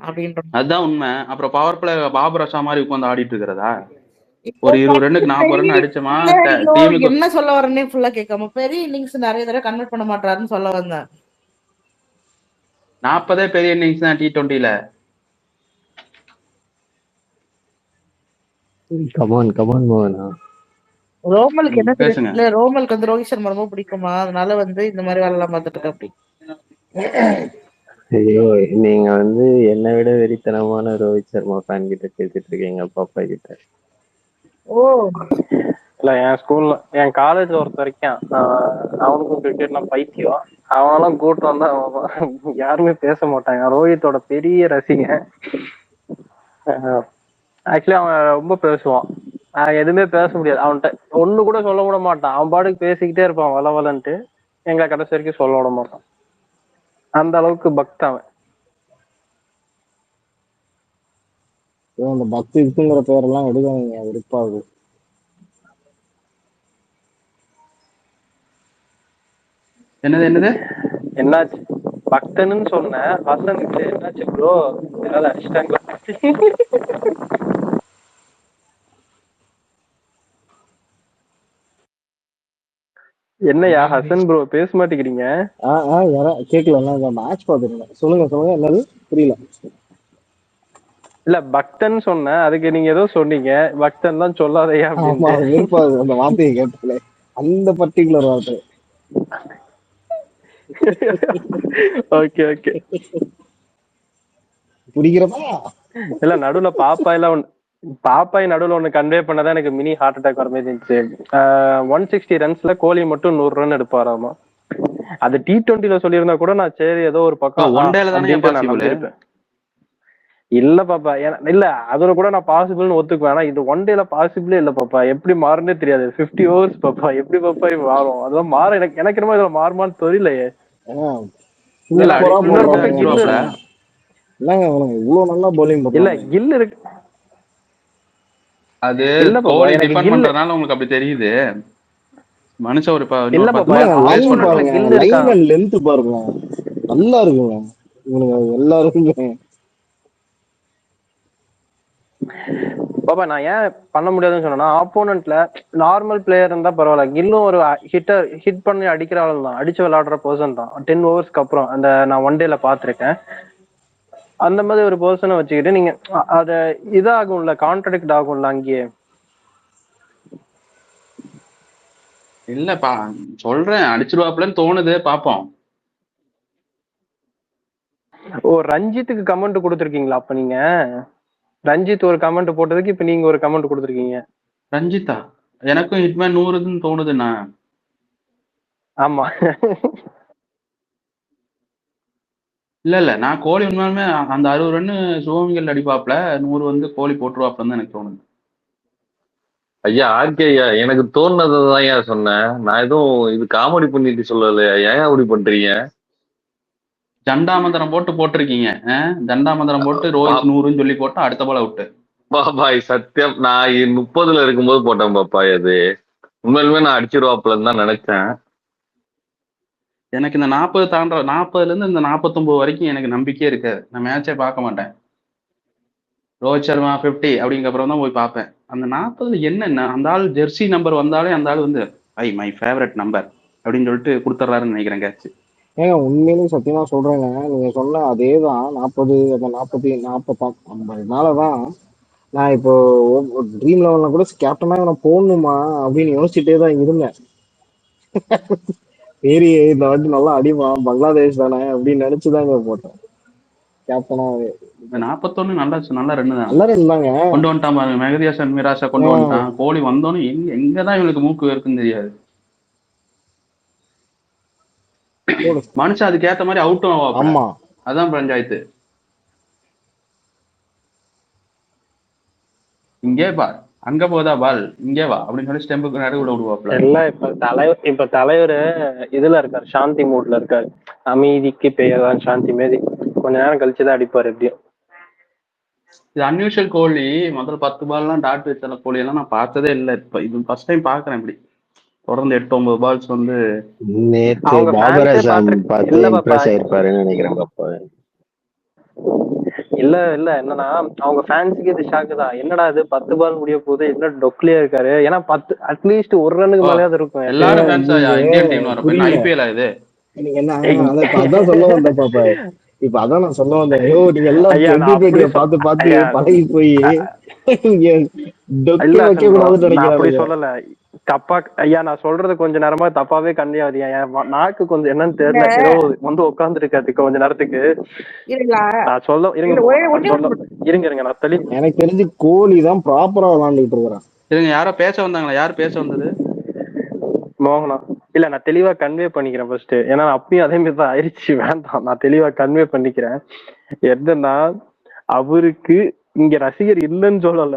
அப்படின்ற. அதுதான் உண்மை. அப்புறம் பவர் பிளே பாபர் அஷா மாதிரி உட்காந்து ஆடிட்டு இருக்கிறதா? ஒரு 20 ரன்னுக்கு 40 ரன் அடிச்சமா டீமுக்கு. என்ன சொல்ல வரேன்னே ஃபுல்லா கேட்காம பெரிய இன்னிங்ஸ் நிறைய தடவை கன்வெர்ட் பண்ண மாட்டாருன்னு சொல்ல வந்தேன். 40 பெரிய இன்னிங்ஸ் தான் T20ல. கமான் மோகனா. ரோமலுக்கு என்ன பேசுங்க. தெரியல, ரோமலுக்கு வந்து ரோஹித் சர்மா ரொம்ப பிடிக்குமா, அதனால வந்து இந்த மாதிரி வேலை எல்லாம் பார்த்துட்டு இருக்க. அப்படி ஐயோ, நீங்க வந்து என்னை விட வெறித்தனமான ரோஹித் சர்மா ஃபேன் கிட்ட பேசிட்டு இருக்கீங்க, பாப்பா கிட்ட. ஓ இல்ல, என் ஸ்கூல்ல என் காலேஜ்ல ஒருத்தர் இருக்கான், அவனுக்கும் கிரிக்கெட்னா பைத்தியம். அவனெல்லாம் கூட்டம் வந்தா யாருமே பேச மாட்டாங்க. ரோஹித்தோட பெரிய ரசிகன். ஆக்சுவலி அவன் ரொம்ப பேசுவான், எதுவுமே பேச முடியாது அவன்கிட்ட. ஒண்ணு கூட சொல்ல விட மாட்டான், அவன் பாட்டுக்கு பேசிக்கிட்டே இருப்பான் வளவலன்ட்டு. எங்களை கடைசி வரைக்கும் சொல்ல விட மாட்டான். அந்த அளவுக்கு பக்த் அவன். அந்த பக்தி இருக்குங்கிற பேரெல்லாம் எடுக்காதீங்க, விருப்பாகுது. என்னது என்னாச்சு பக்தன்னு சொன்னேன், ஹசனுக்கு என்னாச்சு ப்ரோ, ஏதாவது அடிச்சிட்டாங்களா? என்னையா ஹசன் ப்ரோ பேச மாட்டேங்கிறீங்க? கேட்கல, மேட்ச் பாத்துருங்க. சொல்லுங்க என்னது புரியல. இல்ல பக்தன் சொன்னேன், அதுக்கு நீங்க ஏதோ சொன்னீங்க, பக்தன் தான் சொல்லாதையா அப்படின்னு. அந்த வார்த்தையை கேட்டல, அந்த பர்டிகுலர் வார்த்தை. ஓகே ஓகே புரிகிறதா? இல்ல நடுவுல பாப்பாய் நடுவுல ஒண்ணு கன்வே பண்ணதான் எனக்கு மினி ஹார்ட் அட்டாக் வர மாதிரி இருந்துச்சு. 160 ரன்ஸ்ல கோலி மட்டும் 100 ரன் எடுப்பாராமா. அது T20ல சொல்லியிருந்தா கூட நான் சரி ஏதோ ஒரு பக்கம் நான் நம்பியிருப்பேன். இல்ல பாப்பா, இல்ல அதுல கூட நான் பாசிபிள்னு ஒத்துக்குவேன். ஆனா இது ஒன் டேல பாசிபிளே இல்ல பாப்பா. எப்படி மாறுனே தெரியாது. 50 ஓவர்ஸ் பாப்பா, எப்படி பாப்பா மாறும்? அதெல்லாம் மாற எனக்கு என்னமோ இதுல மாறுமான்னு தெரியலையே. இவ்வளவு நல்லா பவுலிங் இல்ல கில் இருக்கு. அது கோலி டிஃபெண்ட் பண்றதுனால உங்களுக்கு அப்படி தெரியுது. மனுஷன் ஒரு இல்ல பாப்பா, லென்த் பாருங்க, நல்லா இருக்குங்க எல்லாருக்குமே. பாப்பா நான் ஏன் பண்ண முடியாதுன்னு சொன்னா, ஆப்போனன்ட்ல நார்மல் பிளேயர் இருந்தா பரவாயில்ல, கில்லும் ஒரு ஹிட் பண்ணி அடிக்கிற ஆள் தான், அடிச்சு விளையாடுற பர்சன் தான். 10 ஓவர்ஸ்க்கு அப்புறம் அந்த நான் ஒன் டேல பாத்திருக்கேன். அந்த மாதிரி ஒரு பர்சனை வச்சுக்கிட்டு நீங்க அத இதாகும்ல, கான்ட்ராடிக்ட் ஆகும்ல அங்கேயே. இல்லப்பா சொல்றேன், அடிச்சிருவாப்லன்னு தோணுது, பாப்போம். ஓ, ரஞ்சித்துக்கு கமெண்ட் கொடுத்துருக்கீங்களா? அப்ப நீங்க ரஞ்சித் ஒரு கமெண்ட் போட்டதுக்கு இப்ப நீங்க ஒரு கமெண்ட் கொடுத்துருக்கீங்க. ரஞ்சித்தா? எனக்கும் ஹிட்மேன் 100ன்னு தோணுதுண்ணா. ஆமா இல்ல நான் கோலி உண்மையாலுமே அந்த 60 ரன்னு சுகமிகள் அடிப்பாப்ல, 100 வந்து கோலி போட்டுருவாப்லன்னு தான் எனக்கு தோணுது. ஐயா ஆர்கே ஐயா, எனக்கு தோணுனதான் ஐயா சொன்னேன். நான் எதுவும் இது காமெடி பண்ணிட்டு சொல்லலையா. ஏன் அப்படி பண்றீங்க? ஜண்டாமந்திரம் போட்டு போட்டிருக்கீங்க. ஜண்டாமந்திரம் போட்டு ரோஹித் 100ன்னு சொல்லி போட்டு அடுத்த பால் அவுட்டு. பாபாய் சத்தியம், நான் 30ல இருக்கும்போது போட்டேன் பாப்பாய். அது உண்மையிலுமே நான் அடிச்சிருவாப்லன்னு தான் நினைச்சேன். எனக்கு இந்த 40 தாண்ட 40ல இருந்து இந்த 49 வரைக்கும் எனக்கு நம்பிக்கையே இருக்காது. நான் மேட்சே பார்க்க மாட்டேன். ரோஹித் சர்மா 50 அப்படிங்கப்புறம் தான் போய் பார்ப்பேன். அந்த 40ல என்ன அந்த ஆள் ஜெர்சி நம்பர் வந்தாலே அந்த ஆள் வந்து மை ஃபேவரட் நம்பர் அப்படின்னு சொல்லிட்டு கொடுத்துட்றாருன்னு நினைக்கிறேன் கேட்ச். ஏங்க உண்மையிலேயே சத்தியமா சொல்றேங்க, நீங்க சொன்ன அதேதான். 40 அந்த 50 நான் இப்போ ட்ரீம் லெவல்ல கூட கேப்டனா நான் போடணுமா அப்படின்னு யோசிச்சுட்டே தான் இருந்தேன். சரி இந்த வாட்டி நல்லா அடிப்பான், பங்களாதேஷ் தானே அப்படின்னு நினைச்சுதாங்க போட்டேன் கேப்டனா. 41 நல்ல ரன்னு தான். நல்லா இருந்தாங்க. கொண்டு வந்துட்டான் பாருங்க, மெஹதி ஹசன் மிராஸா கொண்டு வந்துட்டான். கோலி வந்தோன்னு எங்கதான் இவனுக்கு மூக்கு இருக்குன்னு தெரியாது. மனுஷன் அதுக்கு ஏத்த மாதிரி அவுட்டும் ஆவாப்ல. ஆமா அதான் பஞ்சாயத்து. இங்கே பார், அங்க போதா பால், இங்கே வா அப்படின்னு சொல்லி ஸ்டெம்புக்கு நடுவுல விடுவாப்ல. எல்லாம் இப்ப தலைவர் இதுல இருக்காரு, சாந்தி மூட்ல இருக்காரு. அமைதிக்கு பெயர்தான் சாந்தி மாரி. கொஞ்ச நேரம் கழிச்சுதான் அடிப்பாரு எப்படியும். இது அன்யூஷுவல் கோலி. முதல்ல 10 பால்லாம் டாட் வச்ச கோலி எல்லாம் நான் பார்த்ததே இல்லை. இப்ப இது ஃபர்ஸ்ட் டைம் பாக்குறேன். இப்படி தொடர்ந்து 8-9 பால்ஸ் வந்து நேத்து அவங்க பாபர் fans அசாம் பார்த்திருக்க- பார்த்து இல்ல பாப்பா. இம்ப்ரெஸ் ஆயிருப்பாருன்னு நினைக்கிறேன் பாப்பா. இல்ல என்னன்னா அவங்க ஃபேன்ஸுக்கு இது ஷாக்கு தான். என்னடா இது 10 பால் முடிய போகுது, என்ன டொக்லியா இருக்காரு. ஏன்னா 10 அட்லீஸ்ட் ஒரு ரன்னுக்கு மேலேயாவது இருக்கும். எல்லாரும் ஃபேன்ஸ் இந்தியன் டீம் வரப்ப என்ன ஐபிஎல் இது? நீங்க என்ன அதான் சொல்ல வந்தேன் பாப்பா. இப்ப அதான் நான் சொல்ல வந்தேன். ஐயோ நீங்க எல்லாம் ஐயா, நான் 2020 பார்த்து பார்த்து பழகி போய் இல்ல வைக்க கூடாதுன்னு நான் அப்படி நினைக்கிறேன். சொல்லல. தப்பா ஐயா, நான் சொல்றது கொஞ்ச நேரமா தப்பாவே கண்டியாதீங்க. என் நாக்கு கொஞ்சம் என்னன்னு தெரியல, ஏதோ வந்து உட்கார்ந்து இருக்காது கொஞ்ச நேரத்துக்கு. நான் சொல்ல இருங்க நான் தெளி. எனக்கு தெரிஞ்சு கோலி தான் ப்ராப்பரா விளையாண்டுட்டு இருக்கிறான். இருங்க, யாரோ பேச வந்தாங்களா? யார் பேச வந்தது? மோகனா. இல்ல நான் தெளிவா கன்வே பண்ணிக்கிறேன் ஃபர்ஸ்ட். ஏன்னா அப்பயும் அதே மாதிரி தான் ஆயிடுச்சு. வேண்டாம், நான் தெளிவா கன்வே பண்ணிக்கிறேன். என்னன்னா அவருக்கு இங்க ரசிகர் இல்லைன்னு சொல்லல,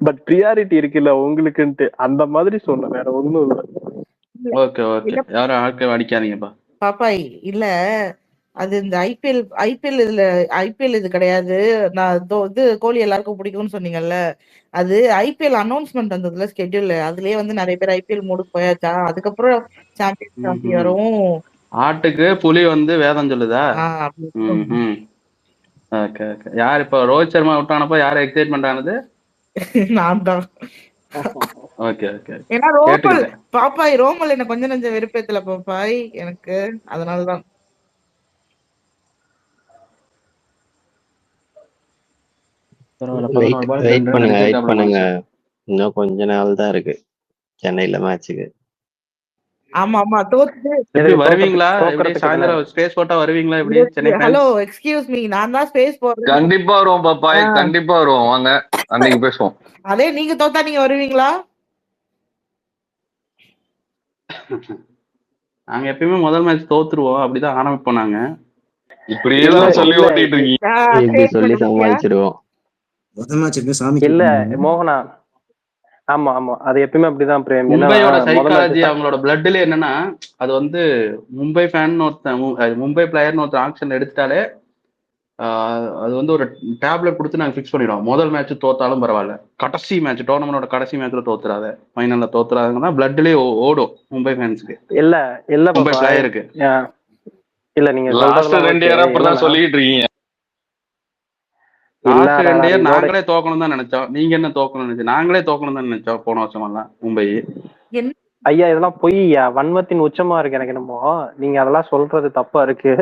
பட் ப்ரியாரிட்டி இருக்குல்ல உங்களுக்குன்ட்டு, அந்த மாதிரி சொன்ன, வேற ஒண்ணும் இல்ல. ஓகே யாரும் ஆட்கள் அடிக்காதீங்கப்பா. பாப்பாய் இல்ல, அது இந்த ஐபிஎல் இது கிடையாது. நான் இது கோலி எல்லாருக்கும் பிடிக்கும்னு சொன்னீங்கல்ல, அது ஐபிஎல் அனௌன்ஸ்மெண்ட் வந்ததுல ஸ்கெட்யூல், அதுலயே வந்து நிறைய பேர் ஐபிஎல் மூடுக்கு போயாச்சா. அதுக்கப்புறம் சாம்பியன்ஸ் டிராஃபி வரும். ஆட்டுக்கு புலி வந்து வேதம் சொல்லுதா? ஓகே யார் இப்ப ரோஹித் சர்மா விட்டானப்போ யாரு எக்ஸைட்மெண்ட் ஆனது? நான் தான். ஓகே ஏன்னா ரோமல் பாப்பாய், ரோமல் என்ன கொஞ்சம் நஞ்சம் வெறுப்பேத்தல பாப்பாய் எனக்கு, அதனாலதான். வெயிட் பண்ணுங்க, இன்னும் கொஞ்ச நாள் தான் இருக்கு சென்னையில மேட்சுக்கு. ஆமா தோத்து வருவீங்களா? சாயந்தரம் ஸ்பேஸ் போட்டா வருவீங்களா? இப்படி Chennai fans? Hello excuse me, நான் தான் ஸ்பேஸ் போடுறேன். கண்டிப்பா வருவோம் பாப்பாய், கண்டிப்பா வருவோம். வாங்க அன்னைக்கு பேசுவோம். அதே நீங்க தோத்தா நீங்க வருவீங்களா? நாங்க எப்பயுமே முதல் மேட்ச் தோத்துருவோம், அப்படிதான் ஆரம்பிப்போம் நாங்க. இப்படியே தான் சொல்லி ஓட்டிட்டு இருக்கீங்க. இப்படி சொல்லி சமாளிச்சிடுவோம். இல்ல மோகனா, ஆமா அது எப்பயுமே அப்படிதான் பிரேம். மும்பையோட சைக்காலஜி, அவங்களோட பிளட்ல என்னன்னா, அது வந்து மும்பை ஃபேன் ஒருத்தன், மும்பை பிளேயர்னு ஒருத்தன் ஆக்ஷன் எடுத்துட்டாலே அது வந்து ஒரு டேப்லெட் கொடுத்து நாங்க ஃபிக்ஸ் பண்ணிடுவோம். முதல் மேட்ச் தோத்தாலும் பரவாயில்ல, கடைசி மேட்ச் டோர்னமெண்டோட கடைசி மேட்ச்ல தோத்துறாத, ஃபைனல்ல தோத்துறாங்கன்னா பிளட்லயே ஓடும் மும்பை ஃபேன்ஸ்க்கு. இல்ல மும்பை பிளேயருக்கு. இல்ல நீங்க லாஸ்ட் 2 இயரா அப்படிதான் சொல்லிட்டு இருக்கீங்க. லாஸ்ட் 2 இயர் நாங்களே தோக்கணும் தான் நினைச்சோம். நீங்க என்ன தோக்கணும் நினைச்சு? நாங்களே தோக்கணும் தான் நினைச்சோம் போன வருஷம் எல்லாம் மும்பை. ஐயா இதெல்லாம் பொய்யா, வன்மத்தின் உச்சமா இருக்கு எனக்கு என்னமோ. நீங்க அதெல்லாம் சொல்றது தப்பா இருக்கு.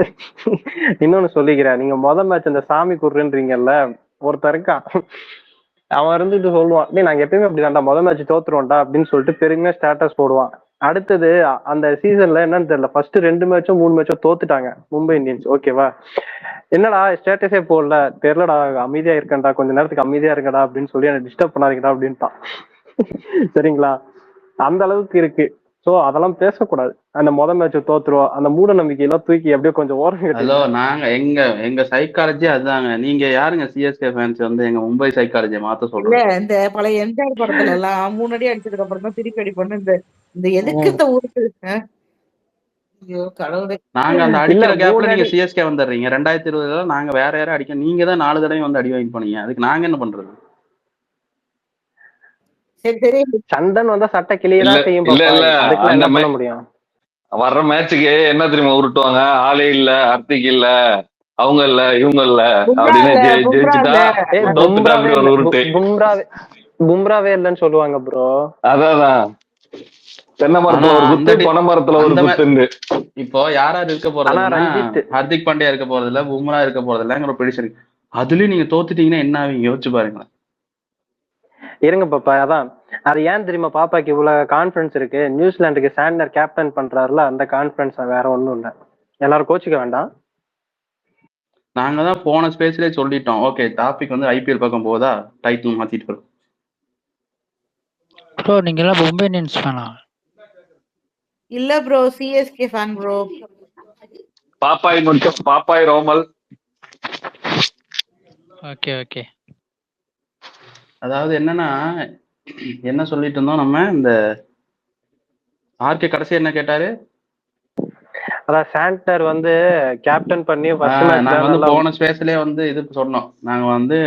இன்னொன்னு சொல்லிக்கிறேன், நீங்க முதல் மேட்ச் அந்த சாமி குர்றீங்கல்ல, ஒருத்தர் இருக்கான், அவன் இருந்துட்டு சொல்லுவான், நாங்க எப்பயுமே அப்படிதான்டா முதல் மேட்ச் தோத்துருவோம்டா அப்படின்னு சொல்லிட்டு பெருமையா ஸ்டேட்டஸ் போடுவான். அடுத்தது அந்த சீசன்ல என்னன்னு தெரியல, ஃபர்ஸ்ட் 2 மேட்சோ 3 மேட்சோ தோத்துட்டாங்க மும்பை இந்தியன்ஸ். ஓகேவா, என்னடா ஸ்டேட்டஸே போடல, தெரியலடா, அமைதியா இருக்கேன்டா, கொஞ்ச நேரத்துக்கு அமைதியா இருக்கடா அப்படின்னு சொல்லி என்ன டிஸ்டர்ப் பண்ணாதீங்கடா அப்படின்ட்டான். சரிங்களா, அந்த அளவுக்கு இருக்கு. சோ அதெல்லாம் பேசக்கூடாது. அந்த மேட்ச் தோத்துருவோம் அந்த மூட நம்பிக்கையெல்லாம் தூக்கி அப்படியே கொஞ்சம் ஓரம் ஹலோ, கட்டிடுங்க. நாங்க எங்க சைக்காலஜி அதுதாங்க. நீங்க யாருங்க சிஎஸ்கே ஃபேன்ஸ் வந்து எங்க மும்பை சைக்காலஜியை மாத்த இல்ல சொல்றது? இந்த பழைய எம்ஜிஆர் படத்துல எல்லாம் 3 அடி அடிச்சதுக்கு அப்புறம் தான் திருப்பி அடி பண்ணு. இந்த இந்த எதுக்கு இந்த ஊருக்கு ஐயோ கடவுளே. நாங்க அந்த இல்ல அடிக்கிற கேப்ல 3 நீங்க அடி சிஎஸ்கே வந்துடுறீங்க. 2020 நாங்க வேற யாரும் அடிக்க, நீங்க தான் 4 தடவை வந்து அடி வாங்கி போனீங்க. அதுக்கு நாங்க என்ன பண்றது? சரி சரி சண்டன் வந்தா சட்டை கிளியரா இல்ல செய்யும் இல்ல பாப்பா. இல்ல அதுக்கெல்லாம் அந்த என்ன பண்ண முடியும்? வர்ற மேட்சுக்கு என்ன தெரியுமா உருட்டுவாங்க, ஆளே இல்ல, ஹர்திக் இல்ல, அவங்க இல்ல, இவங்க இல்ல பும்ரா அப்படின்னு இல்ல பும்ரா ஜெயிச்சுட்டா இல்ல தோத்துட்டா அப்படி ஒரு உருட்டு. பும்ராவே இல்லன்னு சொல்லுவாங்க ப்ரோ. அதான் தென்னை ஆனா மரத்துல ஒரு அந்த குத்து, பனை மரத்துல ஒரு அந்த குத்துண்டு. இப்போ யார் இருக்க போறது ஆனா இல்லைன்னா ரஞ்சித் ஹர்திக் பாண்டியா இருக்க போறது இல்ல, பும்ரா இருக்க போறது இல்லைங்கிற ப்ரெடிஷன். அதுலயும் நீங்க தோத்துட்டீங்கன்னா என்ன ஆவீங்க யோசிச்சு பாருங்க. இருங்க பாப்பா. அதான் அது ஏன் தெரியுமா பாப்பாக்கு இவ்வளவு கான்பிடன்ஸ் இருக்கு? நியூசிலாந்துக்கு சாண்டர் கேப்டன் பண்றாருல, அந்த கான்பிடன்ஸ் வேற ஒண்ணும் இல்ல. எல்லாரும் கோச்சிக்க வேண்டாம். நாங்க தான் போன ஸ்பேஸ்லயே சொல்லிட்டோம். ஓகே, டாபிக் வந்து ஐபிஎல் பக்கம் போதா, டைட்டில் மாத்திட்டு போறோம். ப்ரோ நீங்க எல்லாம் மும்பை இந்தியன்ஸ் ஃபேனா? இல்ல ப்ரோ சிஎஸ்கே ஃபேன் ப்ரோ. பாப்பாய் மட்டும், பாப்பாய் ரோமல். Okay okay. அதாவது என்னன்னா, என்ன சொல்லிட்டு இருந்தோம் நம்ம, இந்த ஆர்கே கடைசி என்ன கேட்டாரு? அதான் சாண்டர் வந்து கேப்டன் பண்ணி ஃபர்ஸ்ட் மேட்ச்ல நாங்க வந்து நல்லா போன ஸ்பேஸ்லயே வந்து இது சொன்னோம். நாங்க வந்து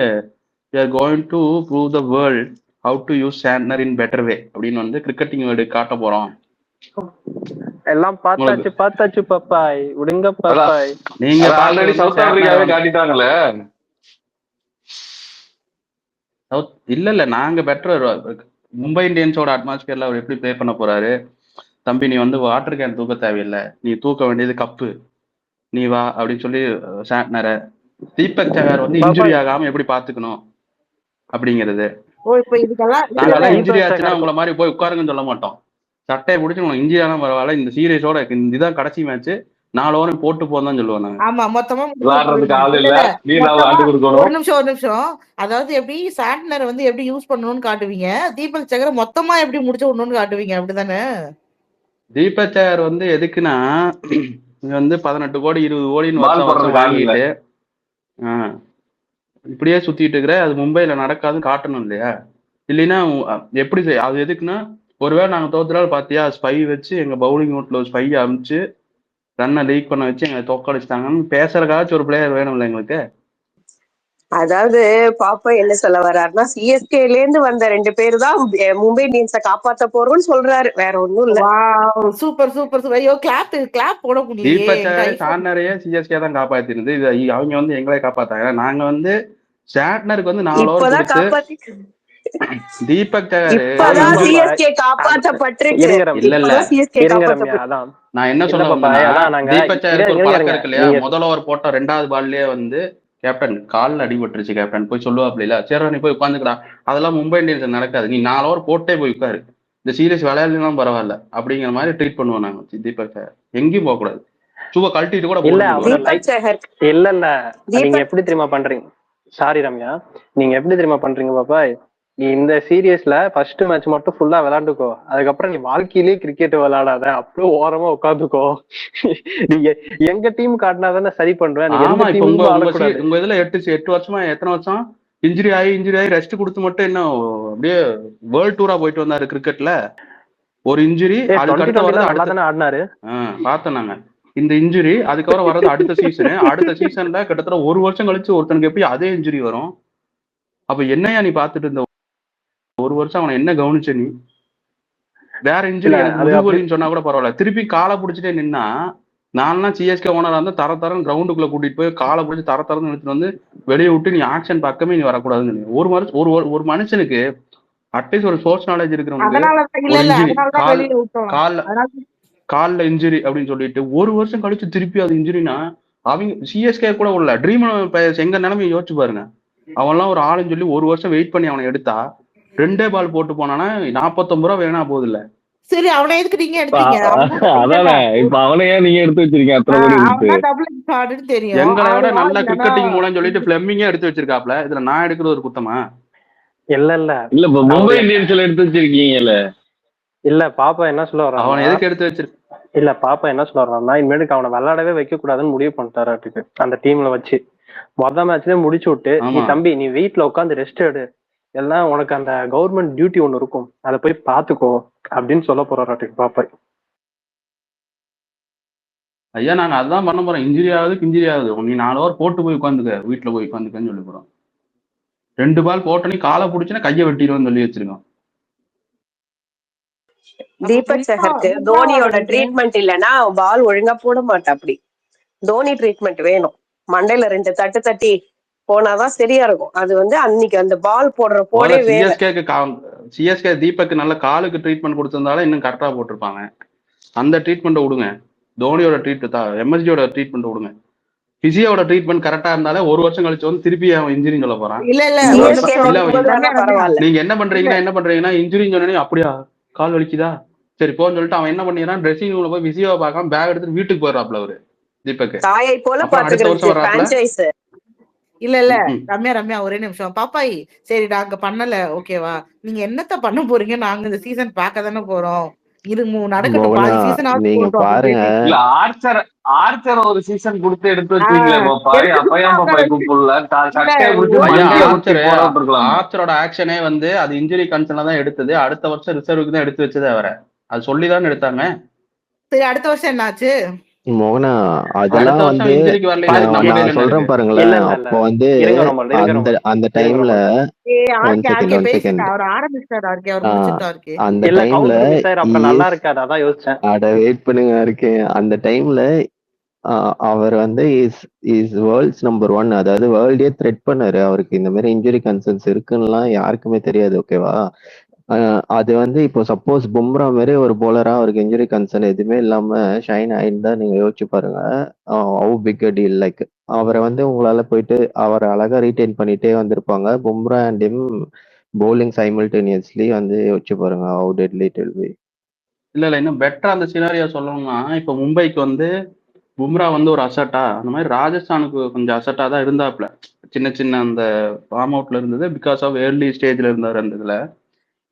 we are going to prove the world how to use Sandner in better way அப்படின்னு வந்து கிரிக்கெட்டிங் வேர்டு காட்ட போறோம். எல்லாம் பார்த்தாச்சு பாப்பாய், விடுங்க பாப்பாய். நீங்க ஆல்ரெடி சவுத் ஆப்பிரிக்காவே காட்டிட்டாங்களே. இல்ல நாங்க பெட்டர். மும்பை இந்தியன்ஸோட அட்மாஸ்பியர்ல அவர் எப்படி ப்ளே பண்ண போறாரு? தம்பி நீ வந்து வாட்டர் கேன் தூக்க தேவையில்லை, நீ தூக்க வேண்டியது கப்பு, நீ வா அப்படின்னு சொல்லி சாண்ட்னரை, தீபக் சஹர் வந்து இன்ஜுரி ஆகாம எப்படி பாத்துக்கணும் அப்படிங்கிறது. நாங்கெல்லாம் இன்ஜுரி ஆச்சுன்னா உங்களை மாதிரி போய் உட்காருங்கன்னு சொல்ல மாட்டோம். சட்டையை பிடிச்சி உனக்கு இன்ஜுரி ஆனா பரவாயில்ல, இந்த சீரியஸோட இதுதான் கடைசி மேட்ச், 4 ஓவர் போட்டு போதான் சொல்லுவாங்க. ஆமா மொத்தமா ஒரு நிமிஷம். அதாவது எப்படி சாண்ட்னர் வந்து எப்படி யூஸ் பண்ணணும்னு காட்டுவீங்க, தீபக் சகரை மொத்தமா எப்படி முடிச்சு விடணும்னு காட்டுவீங்க, அப்படிதானே? தீபக் சஹர் வந்து எதுக்குன்னா, இங்க வந்து 18 கோடி 20 கோடின்னு வருஷம் வாங்கிட்டு இப்படியே சுத்திட்டு இருக்கிற, அது மும்பைல நடக்காதுன்னு காட்டணும் இல்லையா? இல்லைன்னா எப்படி அது எதுக்குன்னா, ஒருவேளை நாங்க தோத்துறாலும் பாத்தியா ஸ்பை வச்சு எங்க பவுலிங் நோட்ல ஒரு ஸ்பை அமிச்சு ரன்னை லீக் பண்ண வச்சு எங்களை தோக்கடிச்சிட்டாங்கன்னு பேசுறதுக்காச்சும் ஒரு பிளேயர் வேணும்ல எங்களுக்கு. அதாவது பாப்பா என்ன சொல்ல வர்றாருன்னா, சிஎஸ்கேல இருந்து வந்த 2 பேரு தான் மும்பை இந்தியன்ஸை காப்பாத்த போறோம்னு சொல்றாரு, வேற ஒண்ணும் இல்ல. சூப்பர். ஐயோ கிளாப் போட முடியல. தீபக் சஹர் சாண்ட்னரையே சிஎஸ்கே தான் காப்பாத்திருது. இது அவங்க வந்து எங்களை காப்பாத்தாங்க. நாங்க வந்து சாண்ட்னருக்கு வந்து 4 ஓவர் காப்பாத்தி தீபக் சஹர் இப்பதான் சிஎஸ்கே காப்பாற்றப்பட்டிருக்கு. நான் என்ன சொல்ல வந்தேன்னா, தீபக் சஹருக்கு ஒரு பழக்கம் இருக்கு இல்லையா, முதல் ஓவர் போட்ட 2வது பால்லயே வந்து கேப்டன் காலில் அடிபட்டுருச்சு, கேப்டன் போய் சொல்லுவாப்ல இல்ல, சரி நீ போய் உட்காந்துக்கடா. அதெல்லாம் மும்பை இந்தியன்ஸ் நடக்காது, நீ 4 ஓவர் போட்டே போய் உட்காரு, இந்த சீரியஸ் விளையாடலாம் பரவாயில்ல அப்படிங்கிற மாதிரி ட்ரீட் பண்ணுவோம் நாங்க. தீபக் சஹர் எங்கேயும் போக கூடாது, சும்மா கழட்டிட்டு கூட இல்ல நீங்க எப்படி தெரியுமா பண்றீங்க? சாரி ரம்யா, நீங்க எப்படி தெரியுமா பண்றீங்க பாப்பா? நீ இந்த சீரியஸ்ல ஃபர்ஸ்ட் மேட்ச் மட்டும் ஃபுல்லா விளையாண்டுக்கோ, அதுக்கப்புறம் நீ வாழ்க்கையிலேயே கிரிக்கெட் விளையாடாத, அப்படியே ஓரமா உட்காந்துக்கோ. நீங்க எங்க டீம் காட்டினாதானே சரி பண்றேன். உங்க இதுல 8 வருஷமா எத்தனை வருஷம் இன்ஜுரி ஆகி ரெஸ்ட் கொடுத்து மட்டும் என்ன அப்படியே வேர்ல்ட் டூரா போயிட்டு வந்தாரு கிரிக்கெட்ல. ஒரு இன்ஜுரி ஆடினாரு பார்த்தோம் நாங்க. இந்த இன்ஜுரி அதுக்கப்புறம் வர்றது அடுத்த சீசன்ல கிட்டத்தட்ட 1 வருஷம் கழிச்சு ஒருத்தனுக்கு எப்படி அதே இன்ஜுரி வரும்? அப்ப என்னையா நீ பாத்துட்டு இருந்த 1 வருஷம் அவனை என்ன கவனிச்ச நீ? வேற இன்ஜுரி முதுகுவலின்னு சொன்னா கூட பரவாயில்ல, திருப்பி காலை பிடிச்சிட்டே நின்னா, நான்லாம் சிஎஸ்கே ஓனரா இருந்தா தரன்னு கிரவுண்டுக்குள்ள கூட்டிட்டு போய் காலை பிடிச்சி தரன்னு எடுத்துட்டு வந்து வெளியே விட்டு நீ ஆக்ஷன் பக்கமே நீ வரக்கூடாதுன்னு. ஒரு மனுஷனுக்கு அட்லீஸ்ட் ஒரு சோர்ஸ் நாலேஜ் இருக்கிறவங்களுக்கு கால்ல இன்ஜுரி அப்படின்னு சொல்லிட்டு 1 வருஷம் கழிச்சு திருப்பி அது இன்ஜுரினா, அவங்க சிஎஸ்கே கூட உள்ள ட்ரீம் எங்க நிலைமையை யோசிச்சு பாருங்க. அவன்லாம் ஒரு ஆளுன்னு சொல்லி 1 வருஷம் வெயிட் பண்ணி அவனை எடுத்தா 2 பால் போட்டு போனானா 49 ரூபா வேணா போகுது இல்ல? சரி அவனை எதுக்கு நீங்க எடுத்தீங்க? அதானே இப்ப அவனையே நீங்க எடுத்து வச்சிருக்கீங்க. அத்தனை தெரியும் எங்களோட நல்ல கிரிக்கெட்டிங் மூலம் சொல்லிட்டு பிளெமிங்கே எடுத்து வச்சிருக்காப்ல, இதுல நான் எடுக்கிறது ஒரு குத்தமா? இல்ல மும்பை இந்தியன்ஸ்ல எடுத்து வச்சிருக்கீங்கல்ல. இல்ல பாப்பா என்ன சொல்ல அவனை வர்றான்னா எதுக்கு எடுத்து வச்சிருக்கு? இல்ல பாப்பா என்ன சொல்ல வர்றான்னா இனிமேட்டுக்கு அவனை விளையாடவே வைக்க கூடாதுன்னு முடிவு பண்ணிட்டாராட்டுக்கு அந்த டீம்ல வச்சு மொதல் மேட்ச்லயே முடிச்சு விட்டு நீ ஆமா தம்பி நீ வீட்டுல உட்காந்து ரெஸ்ட் எடு எல்லாம் உனக்கு அந்த கவர்மெண்ட் டியூட்டி ஒண்ணு இருக்கும் அதை போய் பாத்துக்கோ அப்படின்னு சொல்ல போறாராட்டுக்கு பாப்பா. ஐயா நாங்க அதான் பண்ண போறோம். இன்ஜுரி ஆகுது நீ 4 ஓவர் போட்டு போய் உட்காந்துக்க, வீட்டுல போய் உட்காந்துக்கன்னு சொல்லி போறோம். 2 பால் போட்டோன்னே காலை பிடிச்சுன்னா கையை வெட்டிடுவோம்னு சொல்லி வச்சிருக்கோம். அப்ப தீபக் பும்ரா சஹருக்கு பும்ராவை தோனியோட விடுங்க. ட்ரீட்மெண்ட் இல்லைன்னா பால் ஒழுங்கா போட மாட்டா. அப்படி தோனி ட்ரீட்மெண்ட் வேணும். மண்டையில 2 தட்டு தட்டி போனாதான் சரியா இருக்கும். அது வந்து அன்னைக்கு அந்த பால் போடுற போடே வேலை. சிஎஸ்கே தீபக் நல்ல காலுக்கு ட்ரீட்மெண்ட் கொடுத்திருந்தாலும் இன்னும் கரெக்டா போட்டிருப்பாங்க. அந்த ட்ரீட்மெண்ட்டை விடுங்க. தோனியோட எம்எஸ்டியோட ட்ரீட்மெண்ட் விடுங்க. பிசியோட ட்ரீட்மெண்ட் கரெக்டா இருந்தாலே 1 வருஷம் கழிச்சு வந்து திருப்பி அவன் இன்ஜுரின்னு சொல்ல போறான். இல்ல இல்ல ஒரு சிஎஸ்கே நிமிஷம் இல்ல இருக்கும்போது ரம்யா வேணா ரம்யா பரவாயில்ல. நீங்க என்ன இல்ல பண்றீங்கன்னா இன்ஜுரின்னு சொன்னே அப்படியா கால் வலிக்குதா சரி போன்னு சொல்லிட்டு அவன் என்ன பண்ணிடுறான், ட்ரெஸ்ஸிங் ரூம்ல போய் பிசியோவை பார்க்காம பேக் எடுத்து வீட்டுக்கு போயிடுறாப்ல அவரு தீபக். தாயை போல அப்புறம் அடுத்த வருஷம் பாத்துக்கிறது வர்றாப்ல. பிரான்சைஸ். இல்ல இல்ல ரம்யா ஒரே நிமிஷம். பாப்பாயி சரி நாங்க பண்ணல ஓகேவா, நீங்க என்னத்த பண்ண போறீங்க, நாங்க இந்த சீசன் பார்க்க தானே போறோம், நடக்கட்டும் மோகனா பாதி சீசன் ஆகுது நீங்க போட்டோம் அப்படின்னு பாருங்க. பேசிட்டு இல்ல இருக்கோம். ஆர்ச்சர் ஒரு சீசன் கொடுத்து எடுத்து வச்சுக்கீங்களே பாப்பாய். எடுத்து அப்பையான் பாப்பாய் கூப்பிடல இல்ல சட்டையை பிடிச்சி ஒரு ஐயா மண்டியை குத்தி போட விட்டுருக்கலாம். ஆர்ச்சரோட ஆக்ஷனே வந்து அது இன்ஜுரி கன்சர்ன்ல தான் எடுத்தது. அடுத்த வருஷம் ரிசர்வுக்கு தான் எடுத்து வச்சது அவரை. அது சொல்லிதான் எடுத்தாங்க. சரி அடுத்த வருஷம் என்னாச்சு? மோகனா அடுத்த அதெல்லாம் வருஷம் வந்து இன்ஜுரிக்கு வரலைன்னா நான் நம்ம கையில நான் என்ன சொல்றேன் இருக்கு? பாருங்களேன். இல்ல இல்ல இல்ல அப்போ வந்து இருங்க ரோமல் இருங்க அந்த ரோமல் அந்த இருங்க டைம்ல ரோமல். ஒன் செகண்ட் பேசுங்க. அவர் ஆரம்பிச்சிட்டாரு ஆர்கே, அவர் முடிச்சுட்டா இருக்கு. அந்த இல்ல டைம்ல கவுண்டர் மிஸ் ஆயிரும் அப்புறம் நல்லா இருக்காது, அதான் யோசிச்சேன். அட வெயிட் பண்ணுங்க இருக்கேன். அந்த டைம்ல அவர் வந்து இஸ் வேர்ல்ட்ஸ் நம்பர் 1, அதாவது வேர்ல்டே த்ரெட் பண்ணாரு. அவருக்கு இந்த மாதிரி இன்ஜுரி கன்சர்ன்ஸ் இருக்குன்னுலாம் யாருக்குமே தெரியாது ஓகேவா. அது வந்து இப்போ சப்போஸ் பும்ரா மாதிரி ஒரு போலரா அவருக்கு இன்ஜுரி கன்சர்ன் எதுவுமே இல்லாம ஷைன் ஆயிருந்தா நீங்க யோசிச்சு பாருங்க. How big a deal. Like அவரை வந்து உங்களால போயிட்டு அவரை அழகா ரீட்டைன் பண்ணிட்டே வந்திருப்பாங்க. Bumrah and him bowling simultaneously வந்து யோசிச்சு பாருங்க how deadly it will be. இல்ல இன்னும் பெட்டரா அந்த சினாரியா சொல்லணும்னா இப்ப மும்பைக்கு வந்து பும்ரா வந்து ஒரு அசட்டா, அந்த மாதிரி ராஜஸ்தானுக்கு கொஞ்சம் அசட்டா தான் இருந்தாப்ல. சின்ன அந்த ஃபார்ம் அவுட்ல இருந்தது பிகாஸ் ஆஃப் ஏர்லி ஸ்டேஜ்ல இருந்தார் அந்த இதுல.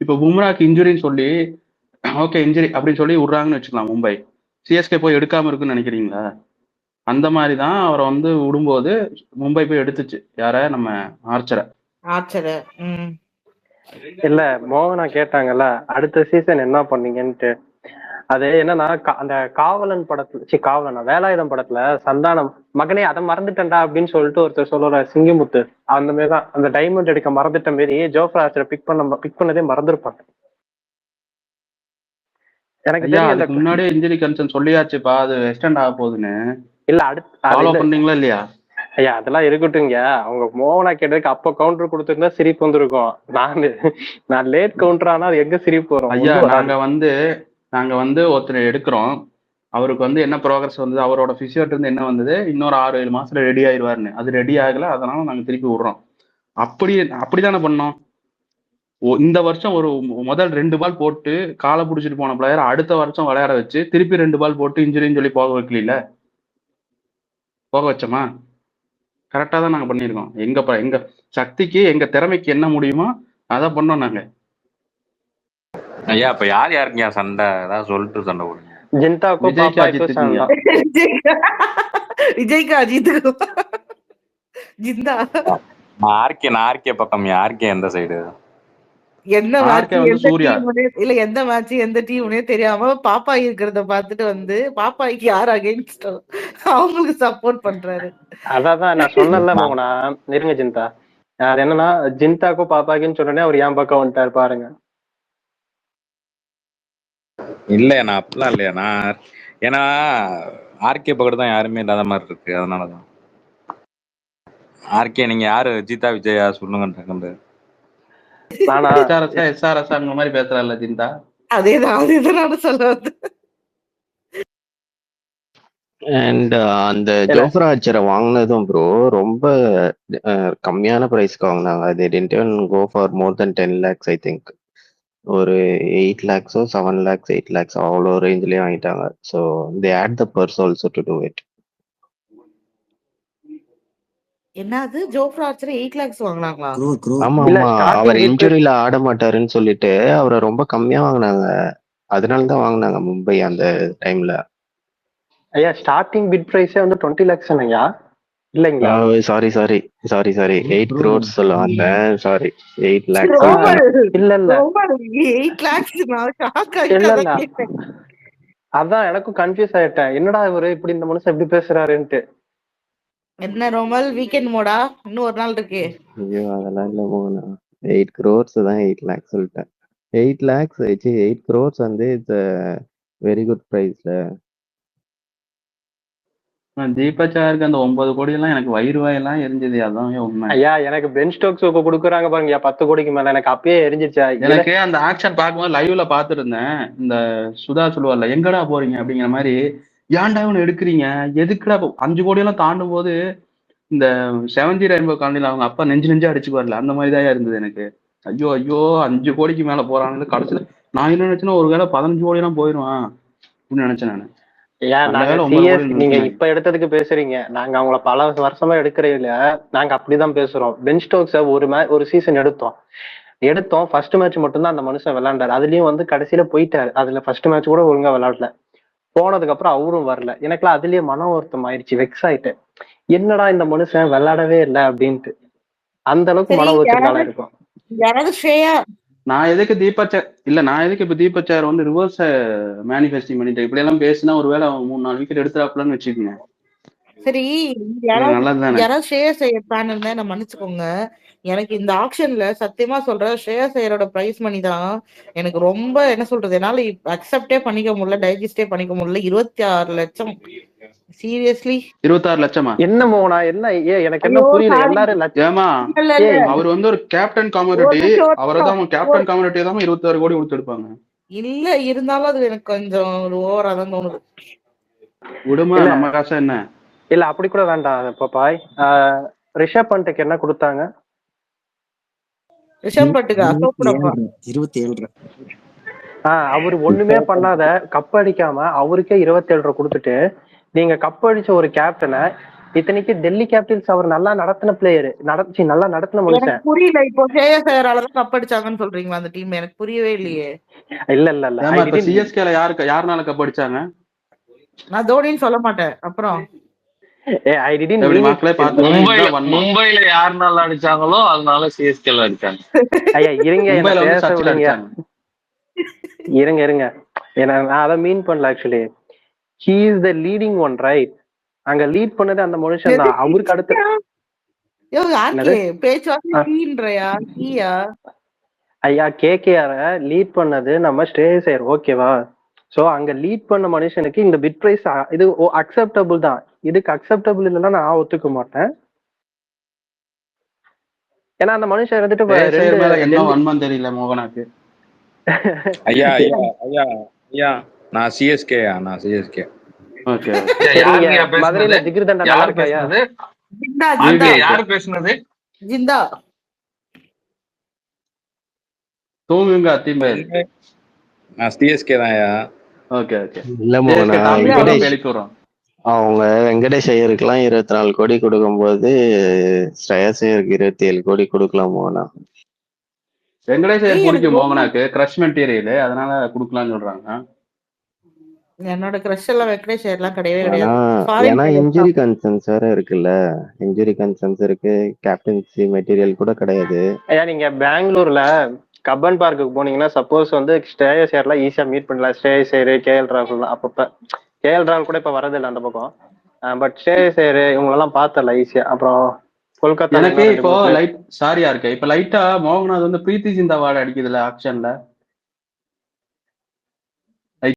இப்ப பும்ராக்கு இன்ஜுரின்னு சொல்லி ஓகே இன்ஜுரி அப்படின்னு சொல்லி விடுறாங்கன்னு வச்சுக்கலாம். மும்பை சிஎஸ்கே போய் எடுக்காம இருக்குன்னு நினைக்கிறீங்களா? அந்த மாதிரி தான் அவரை வந்து விடும்போது மும்பை போய் எடுத்துச்சு. யார? நம்ம ஆர்ச்சரை. இல்ல மோகனா கேட்டாங்கல்ல அடுத்த சீசன் என்ன பண்ணீங்கன்ட்டு. அது என்னன்னா அந்த காவலன் படத்துல வேலாயுதம் படத்துல சந்தானம் மகனே அதை மறந்துட்டேன்டா அப்படின்னு சொல்லிட்டு ஒருத்தர் சொல்லுற சிங்கமுத்து, அந்த மாதிரிதான் அந்த டைமண்ட் எடுக்க மறந்துட்ட மாரி ஜோஃப்ரா ஆர்ச்சரை பிக் பண்ணதே மறந்துருப்பாங்க. எனக்கு தெரியல முன்னாடியே இன்ஜுரி கன்சர்ன் சொல்லியாச்சுப்பா, அது எக்ஸ்டெண்ட் ஆக போகுதுன்னு. இல்ல ஃபாலோ பண்றீங்களா இல்லையா? ஐயா அதெல்லாம் இருக்கட்டும்ங்க. அவங்க மோகனா கேட்டதுக்கு அப்ப கவுண்டர் கொடுத்துருந்தா சிரிப்பு வந்திருக்கும். நான் லேட் கவுண்டர் ஆனா அது எங்க சிரிப்பு வரும்? ஐயா நாங்க வந்து ஒருத்தர் எடுக்கிறோம், அவருக்கு வந்து என்ன ப்ரோக்ரஸ் வந்தது, அவரோட பிசியோட் இருந்து என்ன வந்தது, இன்னொரு 6-7 மாசத்துல ரெடி ஆயிடுவாருன்னு. அது ரெடி ஆகல, அதனால நாங்க திருப்பி விடுறோம். அப்படிதானே பண்ணோம். இந்த வருஷம் ஒரு முதல் 2 பால் போட்டு காலை பிடிச்சிட்டு போன பிளேயர் அடுத்த வருஷம் விளையாட வச்சு திருப்பி 2 பால் போட்டு இன்ஜுரின்னு சொல்லி போக வைக்கல, போக வச்சோமா? கரெக்டா தான் நாங்க பண்ணிருக்கோம். எங்க சக்திக்கு எங்க திறமைக்கு என்ன முடியுமோ அதை பண்ணோம் நாங்க. ஐயா இப்ப யாருங்க சண்டை? ஏதாவது சொல்லிட்டு சண்டை போடுங்க. ஜிந்தாக்கோ விஜய்க்கு அஜித்துக்கும் ஜிந்தா ஆர்கே பக்கம். ஆர்கே எந்த சைடு? எந்த மேட்ச் எந்த மேட்ச் எந்த டீம்னே தெரியாம பாப்பாய் இருக்கிறத பார்த்துட்டு வந்து பாப்பாய்க்கு யார் அகைன்ஸ்ட் அவங்களுக்கு சப்போர்ட் பண்றாரு. அதான் நான் சொன்னல மோகனா இருங்க ஜிந்தா. அது என்னன்னா ஜிந்தாக்கோ பாப்பாக்குன்னு சொன்னோடனே அவர் என் பக்கம் வந்துட்டாரு பாருங்க. இல்லையா நான் அப்படிலாம் இல்லையா நான், ஏன்னா ஆர்கே பக்கத்து தான் யாருமே இல்லாத மாதிரி இருக்கு, அதனாலதான். ஆர்கே நீங்க யாரு? ஜீதா விஜயா சொல்லுங்க. எஸ்ஆர்எஸ் அந்த மாதிரி பேசுறாருல ஜிந்தா. அதேதான் நானும் சொல்ல வந்து. அண்ட் அந்த ஜோஃப்ரா ஆர்ச்சரை வாங்கினதும் ப்ரோ ரொம்ப கம்மியான பிரைஸ்க்கு வாங்கினாங்க. they didn't even go for more than 10 lakhs I think. ஒரு 8 lakhs 7 lakhs 8 lakhs அவ்வளோ ரேஞ்சிலே வாங்கிட்டாங்க. So they had the purse also to do it. என்னது ஜோஃப்ரா ஆர்ச்சர் 8 lakhs வாங்குனாங்களா? ஆமா அவர் இன்ஜுரியில ஆட மாட்டாருன்னு சொல்லிட்டு அவரை ரொம்ப கம்மியா வாங்கினாங்க. அதனால தான் வாங்கினாங்க மும்பை அந்த டைம்ல. ஐயா ஸ்டார்டிங் பிட் பிரைஸே வந்து 20 lakhs ஐயா இல்லைங்களா? சாரி 8 crores சொல்ல வந்தேன். Sorry 8 lakhs. இல்ல இல்ல 8 lakhs நான் shock இல்ல ஆயிட்டேன் இல்ல அதான் கேட்டேன். அதான் எனக்கும் கன்ஃபியூஸ் ஆயிட்டேன், என்னடா இவரு இப்படி இந்த மனுஷன் எப்படி பேசுறாருன்ட்டு. என்ன ரோமல் வீக்கெண்ட் மோடா? இன்னும் ஒரு நாள் இருக்கு. ஐயோ அதெல்லாம் இல்ல மோகனா. 8 crores தான் 8 lakhs சொல்லிட்டேன். 8 lakhs 8 crores வந்து இட்ஸ் வெரி குட் பிரைஸ்ல. தீபச்சாருக்கு அந்த 9 கோடி எல்லாம் எனக்கு வயிறு வாயெல்லாம் எரிஞ்சது. அதான் உண்மை. ஐயா எனக்கு பென் ஸ்டோக்ஸ் இப்ப கொடுக்குறாங்க பாருங்க 10 கோடிக்கு மேல, எனக்கு அப்பயே எரிஞ்சிருச்சா. எனக்கு அந்த ஆக்ஷன் பார்க்கும்போது லைவ்ல பாத்துட்டு இருந்தேன். இந்த சுதா சொல்லுவார்ல எங்கடா போறீங்க அப்படிங்கிற மாதிரி, ஏன்டா இவனை எடுக்கிறீங்க எதுக்குடா 5 கோடி எல்லாம் தாண்டும் போது இந்த 70 ரெயின்போ காலனில அவங்க அப்பா நெஞ்சு அடிச்சு வரல அந்த மாதிரி தான் இருந்தது எனக்கு. ஐயோ 5 கோடிக்கு மேல போறாங்க. கடைசியில நான் என்ன நினைச்சேன்னா ஒரு வேளை 15 கோடி எல்லாம் போயிடுவான் அப்படின்னு நினைச்சேன் நானு. நீங்க இப்ப எடுத்ததுக்கு பேசுறீங்க, நாங்க அவங்கள பல வருஷமா எடுக்கிறீங்க, நாங்க அப்படிதான் பேசுறோம். பென் ஸ்டோக்ஸ ஒரு சீசன் எடுத்தோம் ஃபர்ஸ்ட் மேட்ச் மட்டும் தான் அந்த மனுஷன் விளையாண்டாரு. அதுலயும் வந்து கடைசியில போயிட்டாரு. அதுல ஃபர்ஸ்ட் மேட்ச் கூட ஒழுங்கா விளையாடல. போனதுக்கு அப்புறம் அவரும் வரல. எனக்குலாம் அதுலயே மன வருத்தம் ஆயிடுச்சு, வெக்ஸ் ஆயிட்டேன். என்னடா இந்த மனுஷன் விளையாடவே இல்லை அப்படின்ட்டு. அந்த அளவுக்கு மன வருத்தம் இருக்கும். நான் எதுக்கு இப்ப தீபச்சார் வந்து ரிவர்ஸ் மேனிஃபெஸ்டிங் பண்ணிட்டேன். இப்படி எல்லாம் பேசினா ஒருவேளை 3-4 விக்கெட் எடுத்துறாப்லன்னு வச்சுக்கோங்க. சரி யாராவது ஷேயர் ஐயர் ஃபேன் இருந்தா என்ன மன்னிச்சுக்கோங்க. எனக்கு இந்த ஆக்ஷன்ல சத்தியமா சொல்றேன், ஷேயர் ஐயரோட பிரைஸ் மணி தான் எனக்கு ரொம்ப என்ன சொல்றது, என்னால அக்செப்டே பண்ணிக்க முடியல, டைஜஸ்டே பண்ணிக்க முடியல. 26 லட்சம். சீரியஸ்லி 26 லட்சமா? என்ன மோனா என்ன எனக்கு என்ன புரியல. எல்லாரும் லட்சமா? அவர் வந்து ஒரு கேப்டன் கம்யூனிட்டி, அவர்தான் கேப்டன் கம்யூனிட்டி தான் 26 கோடி கொடுத்து எடுப்பாங்க. இல்ல இருந்தாலும் அது எனக்கு கொஞ்சம் ஒரு ஓவரா தான் தோணுது. விடுமா நம்ம காசு என்ன? இல்ல அப்படி கூட வேண்டாம் பாப்பாய். ரிஷப் பண்ட்டுக்கு என்ன கொடுத்தாங்க? ரிஷப் பண்ட்டுக்கு 27. அவரு ஒண்ணுமே பண்ணாத கப் அடிக்காம அவருக்கே 27 கொடுத்துட்டு, நீங்க கப் அடிச்ச ஒரு கேப்டனை, இத்தனைக்கு டெல்லி கேபிட்டல்ஸ் அவர் நல்லா நடத்தின பிளேயர், நல்லா நடத்தின மனுஷன். புரியல. இப்போ ஷேயர் ஐயராலதான் கப் அடிச்சாங்கன்னு சொல்றீங்களா அந்த டீம்? எனக்கு புரியவே இல்லையே. இல்ல சிஎஸ்கேல யாருனால கப் அடிச்சாங்க? நான் தோனின்னு சொல்ல மாட்டேன். அப்புறம் மும்பைல யாருனால அடிச்சாங்களோ அதனால சிஎஸ்கேல அடிச்சாங்க. ஐயா இருங்க நான் அதை மீன் பண்ணல. Actually he is the leading one, right? அங்க லீட் பண்ணது அந்த மனுஷன் தான். அவருக்கு அடுத்து ஐயா கேகேஆர் லீட் பண்ணது நம்ம ஸ்ரேயஸ் ஐயர், ஓகேவா? சோ அங்க லீட் பண்ண மனுஷனுக்கு இந்த பிட் பிரைஸ் இது அக்செப்டபிள் தான். இதுக்கு அக்செப்டபிள் இல்லைன்னா நான் ஒத்துக்க மாட்டேன். ஏன்னா அந்த மனுஷன் இருந்துட்டு தெரியல மோகனாக்கு. ஐயா நான் சிஎஸ்கே. மதுரையில ஜிகிர்தண்டா யாரு பேசுனது? யாரு பேசுனது? ஜிந்தா தூங்குங்க அத்திம்பேர். நான் சிஎஸ்கே தான்யா. ஓகே இல்ல மோகனா, அவங்க வெங்கடேஷ் ஐயருக்குலாம் 24 கோடி கொடுக்கும் போது ஸ்ரேயஸ் ஐயருக்கு 27 கோடி கொடுக்கலாம் மோகனா. வெங்கடேஷ் ஐயர் பிடிக்கும் மோகனாக்கு, கிரஷ் மெட்டீரியல், அதனால கொடுக்கலாம்னு சொல்றாங்க. என்னோட கிரஷ் எல்லாம் வெங்கடேஷ் ஐயர்லாம் கிடையவே கிடையாது. ஏன்னா இன்ஜுரி கன்சர்ன்ஸ் வேற இருக்குல்ல, இன்ஜுரி கன்சர்ன்ஸ் இருக்கு, கேப்டன்சி மெட்டீரியல் கூட கிடையாது. ஐயா நீங்க பெங்களூர்ல கப்பன் பார்க்குக்கு போனீங்கன்னா சப்போஸ் வந்து ஸ்ரேயஸ் ஐயர்லாம் ஈஸியா மீட் பண்ணலாம். ஸ்ரேயஸ் ஐயர், கேஎல் ராகுல், அப்பப்ப கேஎல் ராகுல் கூட இப்ப வரதில்லை அந்த பக்கம். பட் ஸ்ரேயஸ் ஐயர் இவங்களெல்லாம் பார்த்தல ஈஸியா. அப்புறம் கொல்கத்தா எனக்கு இப்போ லைட் சாரியா இருக்கு. இப்ப லைட்டா மோகனாத் வந்து பிரீத்தி சிந்தா வார்டு அடிக்குதுல ஆக்ஷன்ல.